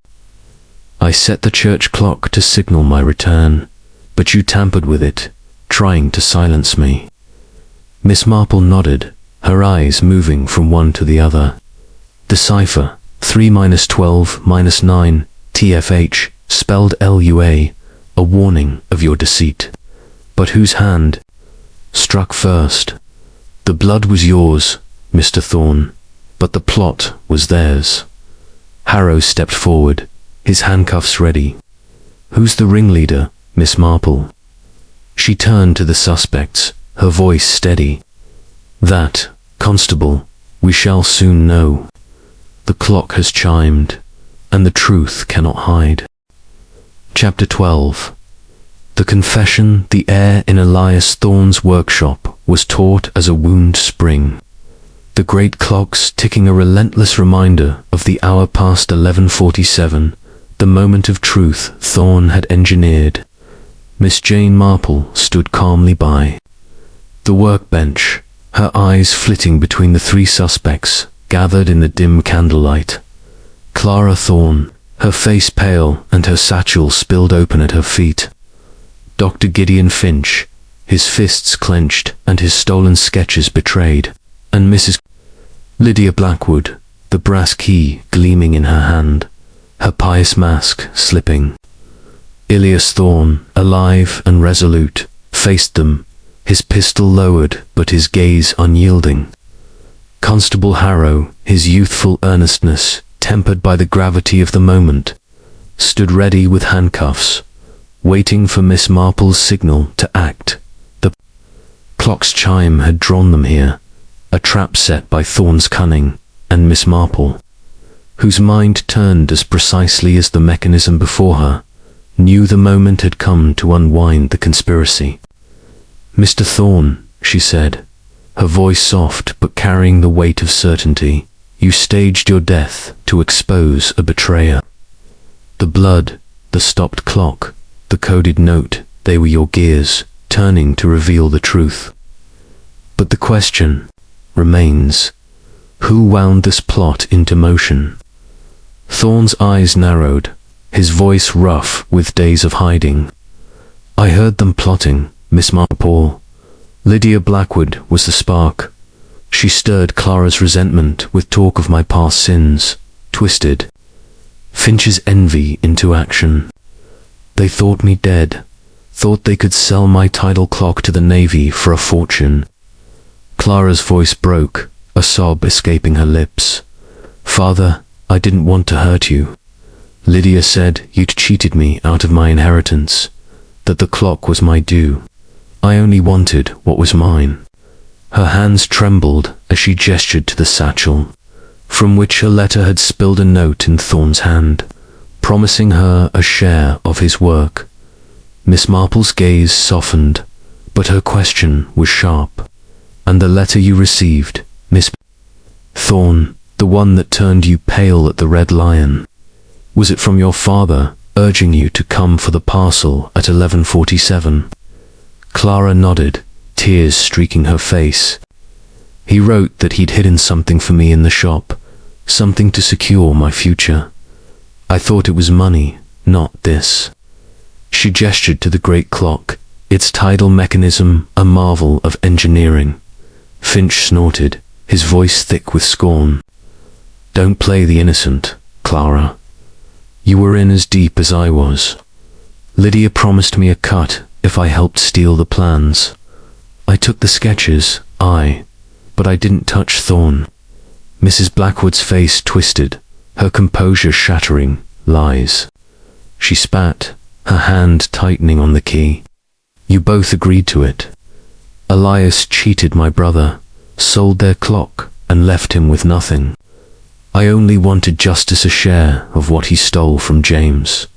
I set the church clock to signal my return, but you tampered with it, trying to silence me." Miss Marple nodded, her eyes moving from one to the other. "The cipher, 3-12-9, TFH, spelled LUA, a warning of your deceit. But whose hand struck first? The blood was yours, Mr. Thorne, but the plot was theirs." Harrow stepped forward, his handcuffs ready. "Who's the ringleader, Miss Marple?" She turned to the suspects, her voice steady. "That, Constable, we shall soon know. The clock has chimed, and the truth cannot hide." Chapter 12. The confession. The air in Elias Thorne's workshop was taut as a wound spring, the great clocks ticking a relentless reminder of the hour past 11:47, the moment of truth Thorne had engineered. Miss Jane Marple stood calmly by the workbench, her eyes flitting between the three suspects gathered in the dim candlelight. Clara Thorne, her face pale and her satchel spilled open at her feet. Dr. Gideon Finch, his fists clenched and his stolen sketches betrayed, and Mrs. Lydia Blackwood, the brass key gleaming in her hand, her pious mask slipping. Elias Thorne, alive and resolute, faced them, his pistol lowered but his gaze unyielding. Constable Harrow, his youthful earnestness tempered by the gravity of the moment, stood ready with handcuffs, waiting for Miss Marple's signal to act. The clock's chime had drawn them here, a trap set by Thorne's cunning, and Miss Marple, whose mind turned as precisely as the mechanism before her, knew the moment had come to unwind the conspiracy. "Mr. Thorne," she said, her voice soft but carrying the weight of certainty, "you staged your death to expose a betrayer. The blood, the stopped clock, the coded note, they were your gears, turning to reveal the truth. But the question remains, who wound this plot into motion? Thorne's eyes narrowed, his voice rough with days of hiding. I heard them plotting, Miss Marple. Lydia Blackwood was the spark. She stirred Clara's resentment with talk of my past sins, twisted Finch's envy into action. They thought me dead, thought they could sell my tidal clock to the Navy for a fortune. Clara's voice broke, a sob escaping her lips. Father, I didn't want to hurt you. Lydia said you'd cheated me out of my inheritance, that the clock was my due. I only wanted what was mine. Her hands trembled as she gestured to the satchel, from which a letter had spilled a note in Thorne's hand, promising her a share of his work. Miss Marple's gaze softened, but her question was sharp. And the letter you received, Miss Thorne, the one that turned you pale at the Red Lion, was it from your father urging you to come for the parcel at 11:47? Clara nodded, tears streaking her face. He wrote that he'd hidden something for me in the shop, something to secure my future. I thought it was money, not this. She gestured to the great clock, its tidal mechanism a marvel of engineering. Finch snorted, his voice thick with scorn. Don't play the innocent, Clara. You were in as deep as I was. Lydia promised me a cut if I helped steal the plans. I took the sketches, but I didn't touch Thorne. Mrs. Blackwood's face twisted, her composure shattering. Lies. She spat, her hand tightening on the key. You both agreed to it. Elias cheated my brother, sold their clock, and left him with nothing. I only wanted justice a share of what he stole from James.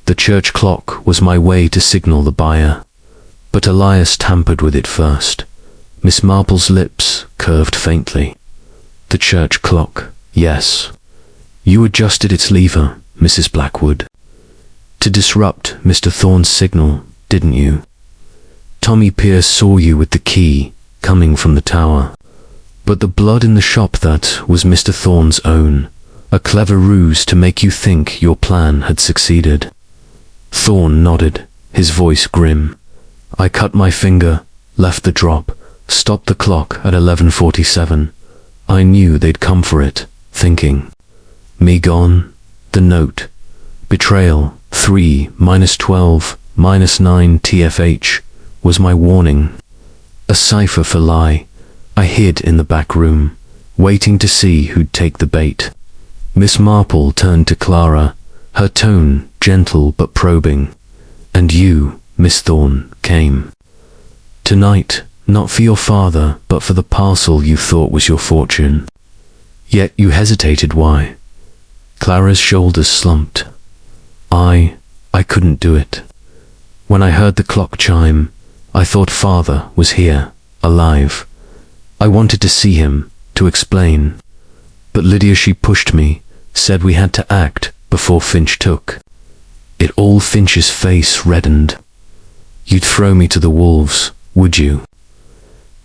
The church clock was my way to signal the buyer, but Elias tampered with it first. Miss Marple's lips curved faintly. The church clock, yes. You adjusted its lever, Mrs. Blackwood. To disrupt Mr. Thorne's signal, didn't you? Tommy Pierce saw you with the key, coming from the tower. But the blood in the shop that was Mr. Thorne's own, a clever ruse to make you think your plan had succeeded. Thorne nodded, his voice grim. I cut my finger, left the drop, stopped the clock at 11:47. I knew they'd come for it, thinking. Me gone, the note. Betrayal, 3-12-9 TFH, was my warning. A cipher for lie. I hid in the back room, waiting to see who'd take the bait. Miss Marple turned to Clara, her tone gentle but probing. And you, Miss Thorne, came. Tonight, not for your father, but for the parcel you thought was your fortune. Yet you hesitated, why? Clara's shoulders slumped. I couldn't do it. When I heard the clock chime, I thought father was here, alive. I wanted to see him, to explain. But Lydia, she pushed me, said we had to act before Finch took. It all Finch's face reddened. You'd throw me to the wolves, would you?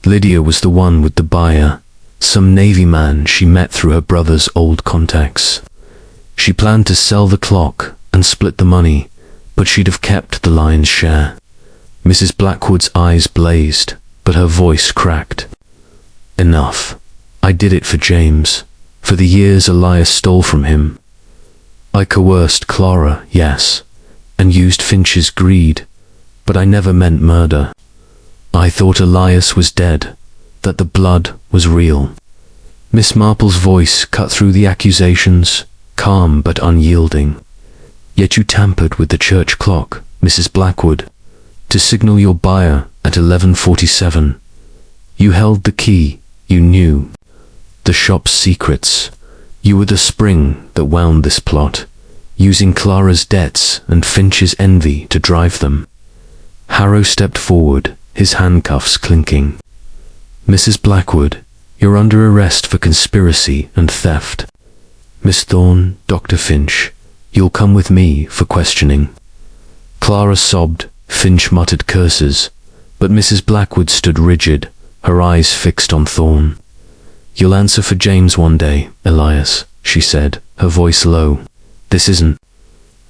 Lydia was the one with the buyer, some Navy man she met through her brother's old contacts. She planned to sell the clock and split the money, but she'd have kept the lion's share. Mrs. Blackwood's eyes blazed, but her voice cracked. Enough. I did it for James, for the years Elias stole from him. I coerced Clara, yes, and used Finch's greed, but I never meant murder. I thought Elias was dead, that the blood was real. Miss Marple's voice cut through the accusations, calm but unyielding. Yet you tampered with the church clock, Mrs. Blackwood, to signal your buyer at 11:47. You held the key, you knew. The shop's secrets. You were the spring that wound this plot, using Clara's debts and Finch's envy to drive them. Harrow stepped forward, his handcuffs clinking. Mrs. Blackwood, you're under arrest for conspiracy and theft. Miss Thorne, Dr. Finch, you'll come with me for questioning. Clara sobbed, Finch muttered curses, but Mrs. Blackwood stood rigid, her eyes fixed on Thorne. You'll answer for James one day, Elias, she said, her voice low. This isn't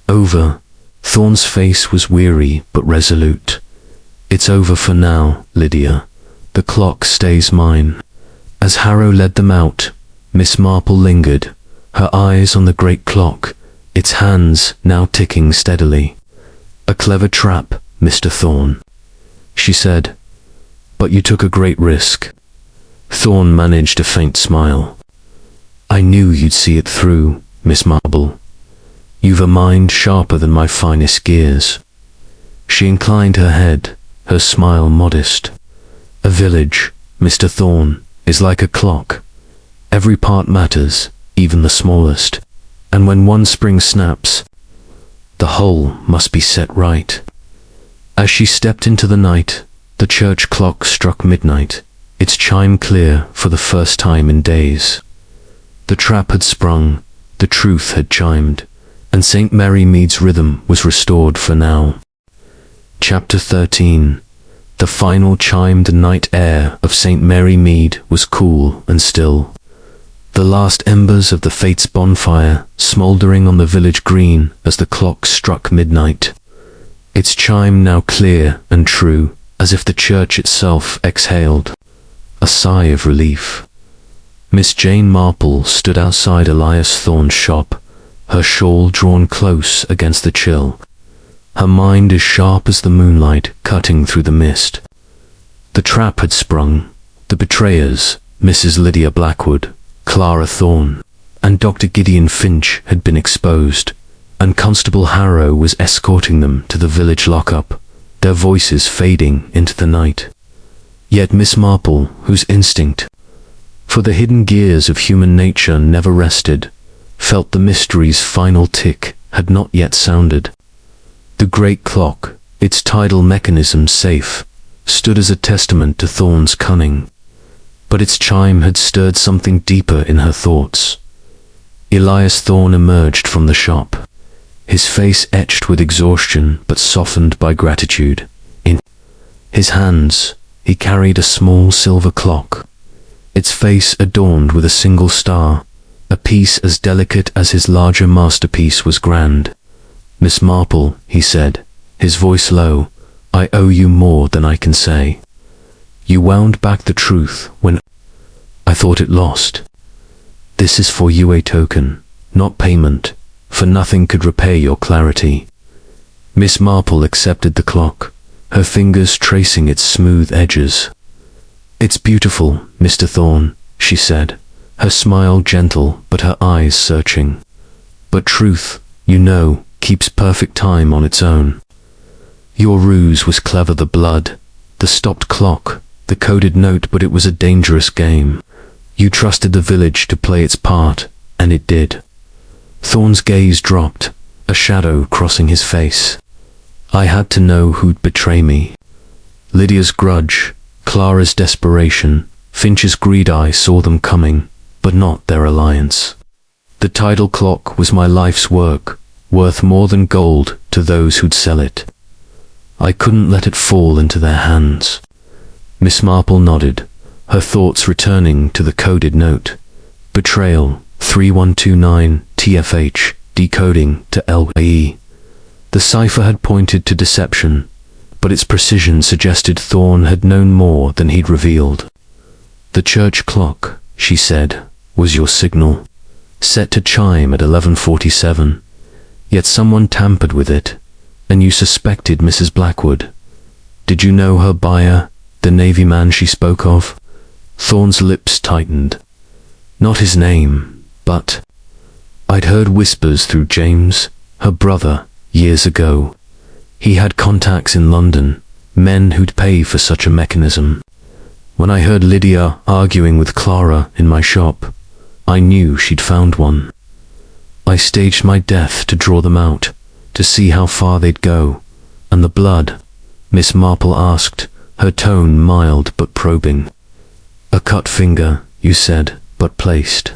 over. Thorne's face was weary but resolute. It's over for now, Lydia. The clock stays mine. As Harrow led them out, Miss Marple lingered, her eyes on the great clock, its hands now ticking steadily. A clever trap, Mr. Thorne, she said. But you took a great risk. Thorne managed a faint smile. I knew you'd see it through, Miss Marple. You've a mind sharper than my finest gears. She inclined her head, her smile modest. A village, Mr. Thorne, is like a clock. Every part matters, even the smallest. And when one spring snaps, the whole must be set right. As she stepped into the night, the church clock struck midnight, its chime clear for the first time in days. The trap had sprung, the truth had chimed, and St. Mary Mead's rhythm was restored for now. Chapter 13. The final chime. The night air of St. Mary Mead was cool and still. The last embers of the Fates' bonfire smouldering on the village green as the clock struck midnight. Its chime now clear and true, as if the church itself exhaled a sigh of relief. Miss Jane Marple stood outside Elias Thorne's shop, her shawl drawn close against the chill. Her mind as sharp as the moonlight cutting through the mist. The trap had sprung. The betrayers, Mrs. Lydia Blackwood, Clara Thorne, and Dr. Gideon Finch had been exposed, and Constable Harrow was escorting them to the village lockup, their voices fading into the night. Yet Miss Marple, whose instinct for the hidden gears of human nature never rested, felt the mystery's final tick had not yet sounded. The great clock, its tidal mechanism safe, stood as a testament to Thorne's cunning. But its chime had stirred something deeper in her thoughts. Elias Thorne emerged from the shop, his face etched with exhaustion but softened by gratitude. In his hands, he carried a small silver clock, its face adorned with a single star, a piece as delicate as his larger masterpiece was grand. Miss Marple, he said, his voice low, I owe you more than I can say. You wound back the truth when I thought it lost. This is for you a token, not payment, for nothing could repay your clarity. Miss Marple accepted the clock, her fingers tracing its smooth edges. It's beautiful, Mr. Thorne, she said, her smile gentle but her eyes searching. But truth, you know, keeps perfect time on its own. Your ruse was clever, the blood, the stopped clock, the coded note, but it was a dangerous game. You trusted the village to play its part, and it did. Thorne's gaze dropped, a shadow crossing his face. I had to know who'd betray me. Lydia's grudge, Clara's desperation, Finch's greed, I saw them coming, but not their alliance. The tidal clock was my life's work, worth more than gold to those who'd sell it. I couldn't let it fall into their hands. Miss Marple nodded, her thoughts returning to the coded note. Betrayal, 3129 TFH, decoding to LAE. The cipher had pointed to deception, but its precision suggested Thorne had known more than he'd revealed. The church clock, she said, was your signal, set to chime at 11:47. Yet someone tampered with it, and you suspected Mrs. Blackwood. Did you know her buyer, the Navy man she spoke of? Thorne's lips tightened. Not his name, but I'd heard whispers through James, her brother, years ago. He had contacts in London, men who'd pay for such a mechanism. When I heard Lydia arguing with Clara in my shop, I knew she'd found one. I staged my death to draw them out, to see how far they'd go. And the blood? Miss Marple asked, her tone mild but probing. A cut finger, you said, but placed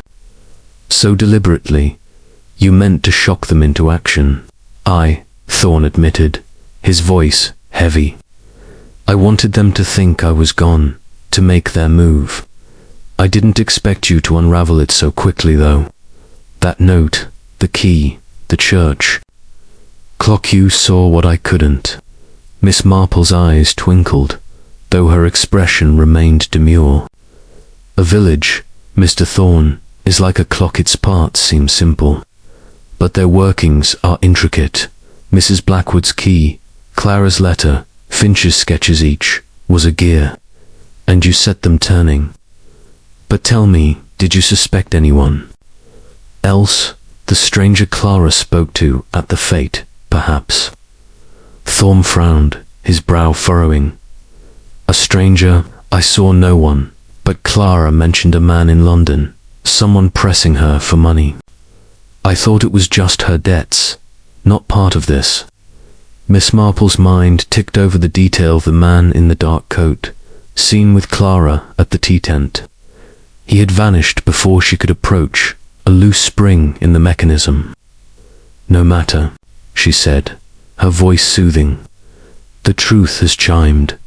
so deliberately. You meant to shock them into action. Thorne admitted, his voice heavy. I wanted them to think I was gone, to make their move. I didn't expect you to unravel it so quickly, though. That note, the key, the church. You saw what I couldn't. Miss Marple's eyes twinkled, though her expression remained demure. A village, Mr. Thorne, is like a clock. Its parts seem simple, but their workings are intricate. Mrs. Blackwood's key, Clara's letter, Finch's sketches, each was a gear, and you set them turning. But tell me, did you suspect anyone else? The stranger Clara spoke to at the fete, perhaps? Thorne frowned, his brow furrowing. A stranger? I saw no one, but Clara mentioned a man in London, someone pressing her for money. I thought it was just her debts, not part of this. Miss Marple's mind ticked over the detail of the man in the dark coat, seen with Clara at the tea tent. He had vanished before she could approach, a loose spring in the mechanism. No matter, she said, her voice soothing. The truth has chimed,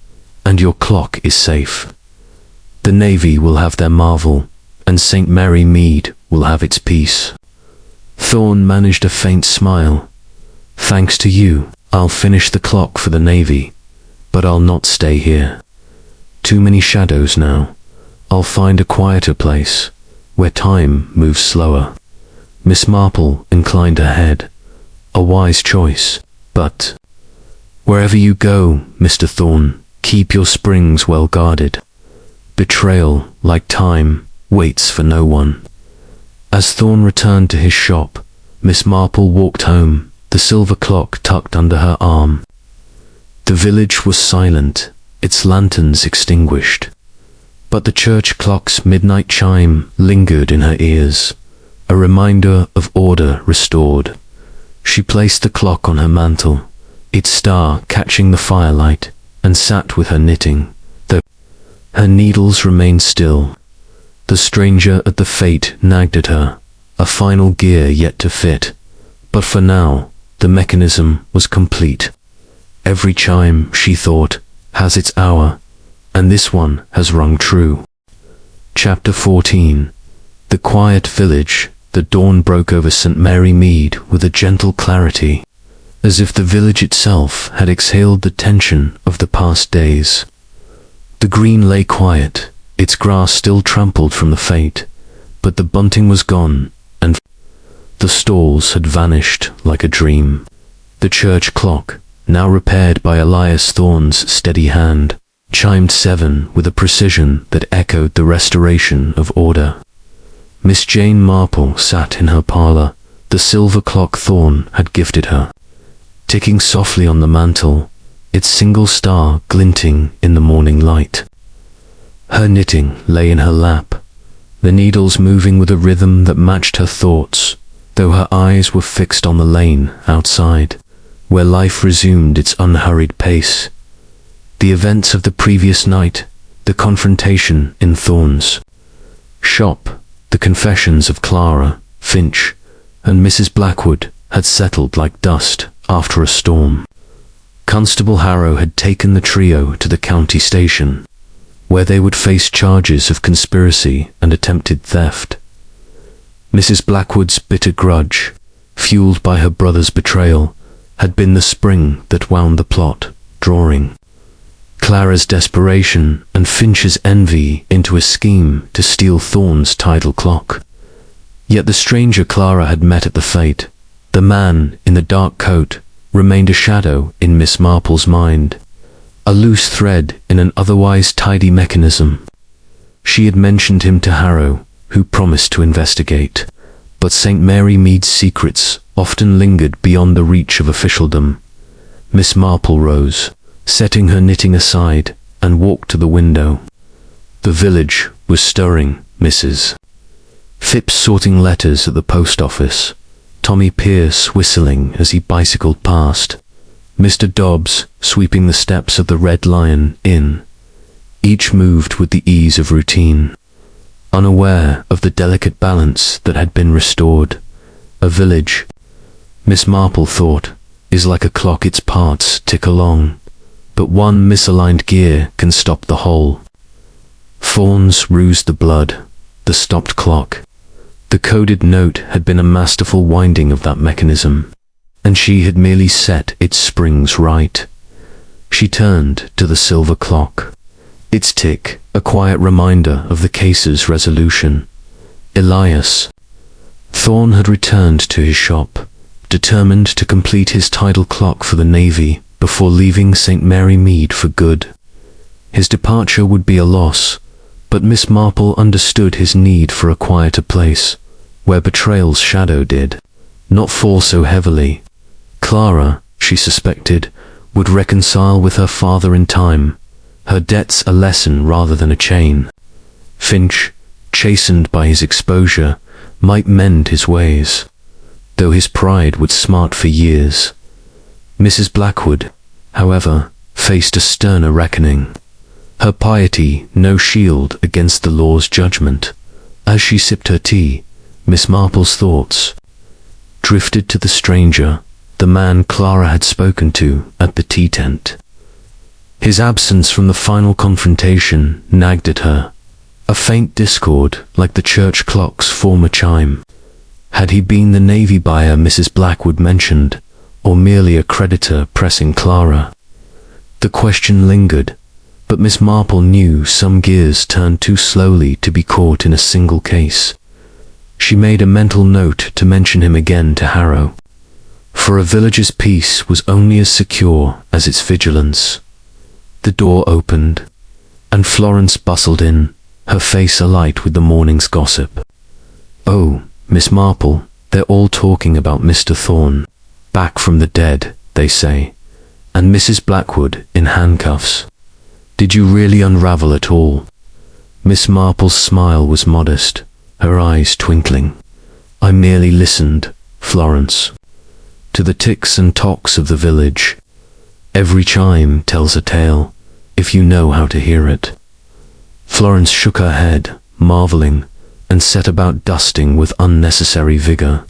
and your clock is safe. The Navy will have their marvel, and St. Mary Mead will have its peace. Thorne managed a faint smile. Thanks to you, I'll finish the clock for the Navy, but I'll not stay here. Too many shadows now. I'll find a quieter place, where time moves slower. Miss Marple inclined her head. A wise choice, but wherever you go, Mr. Thorne, keep your springs well guarded. Betrayal, like time, waits for no one. As Thorne returned to his shop, Miss Marple walked home, the silver clock tucked under her arm. The village was silent, its lanterns extinguished, but the church clock's midnight chime lingered in her ears, a reminder of order restored. She placed the clock on her mantel, its star catching the firelight, and sat with her knitting, though her needles remained still. The stranger at the fete nagged at her, a final gear yet to fit, but for now, the mechanism was complete. Every chime, she thought, has its hour, and this one has rung true. Chapter 14. The quiet village. The dawn broke over St. Mary Mead with a gentle clarity, as if the village itself had exhaled the tension of the past days. The green lay quiet, its grass still trampled from the fete, but the bunting was gone, and the stalls had vanished like a dream. The church clock, now repaired by Elias Thorne's steady hand, chimed 7 with a precision that echoed the restoration of order. Miss Jane Marple sat in her parlour, the silver clock Thorne had gifted her, ticking softly on the mantel, its single star glinting in the morning light. Her knitting lay in her lap, the needles moving with a rhythm that matched her thoughts, though her eyes were fixed on the lane outside, where life resumed its unhurried pace. The events of the previous night, the confrontation in Thorne's shop, the confessions of Clara, Finch, and Mrs. Blackwood had settled like dust after a storm. Constable Harrow had taken the trio to the county station, where they would face charges of conspiracy and attempted theft. Mrs. Blackwood's bitter grudge, fueled by her brother's betrayal, had been the spring that wound the plot, drawing Clara's desperation and Finch's envy into a scheme to steal Thorne's tidal clock. Yet the stranger Clara had met at the fete, the man in the dark coat, remained a shadow in Miss Marple's mind, a loose thread in an otherwise tidy mechanism. She had mentioned him to Harrow, who promised to investigate, but St. Mary Mead's secrets often lingered beyond the reach of officialdom. Miss Marple rose, setting her knitting aside, and walked to the window. The village was stirring. Mrs. Phipps sorting letters at the post office, Tommy Pierce whistling as he bicycled past, Mr. Dobbs sweeping the steps of the Red Lion Inn. Each moved with the ease of routine, unaware of the delicate balance that had been restored. A village, Miss Marple thought, is like a clock. Its parts tick along, but one misaligned gear can stop the whole. Thorns roused the blood, the stopped clock, The coded note had been a masterful winding of that mechanism, and she had merely set its springs right. She turned to the silver clock. Its tick, a quiet reminder of the case's resolution. Elias Thorne had returned to his shop, determined to complete his tidal clock for the Navy before leaving St. Mary Mead for good. His departure would be a loss, but Miss Marple understood his need for a quieter place, where Betrayal's shadow did not fall so heavily. Clara, she suspected, would reconcile with her father in time, her debts a lesson rather than a chain. Finch, chastened by his exposure, might mend his ways, though his pride would smart for years. Mrs. Blackwood, however, faced a sterner reckoning. Her piety no shield against the law's judgment. As she sipped her tea, Miss Marple's thoughts drifted to the stranger, the man Clara had spoken to at the tea tent. His absence from the final confrontation nagged at her, a faint discord like the church clock's former chime. Had he been the Navy buyer Mrs. Blackwood mentioned, or merely a creditor pressing Clara? The question lingered, but Miss Marple knew some gears turned too slowly to be caught in a single case. She made a mental note to mention him again to Harrow, for a village's peace was only as secure as its vigilance. The door opened, and Florence bustled in, her face alight with the morning's gossip. "Oh, Miss Marple, they're all talking about Mr. Thorne, back from the dead, they say, and Mrs. Blackwood in handcuffs. Did you really unravel at all?" Miss Marple's smile was modest, her eyes twinkling. "I merely listened, Florence, to the ticks and tocks of the village. Every chime tells a tale, if you know how to hear it." Florence shook her head, marveling, and set about dusting with unnecessary vigor.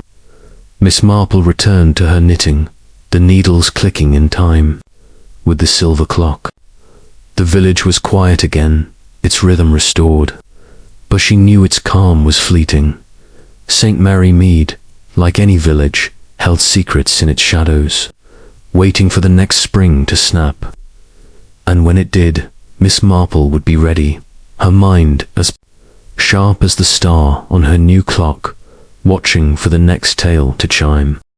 Miss Marple returned to her knitting, the needles clicking in time with the silver clock. The village was quiet again, its rhythm restored, but she knew its calm was fleeting. St. Mary Mead, like any village, held secrets in its shadows, waiting for the next spring to snap. And when it did, Miss Marple would be ready, her mind as sharp as the star on her new clock, watching for the next tale to chime.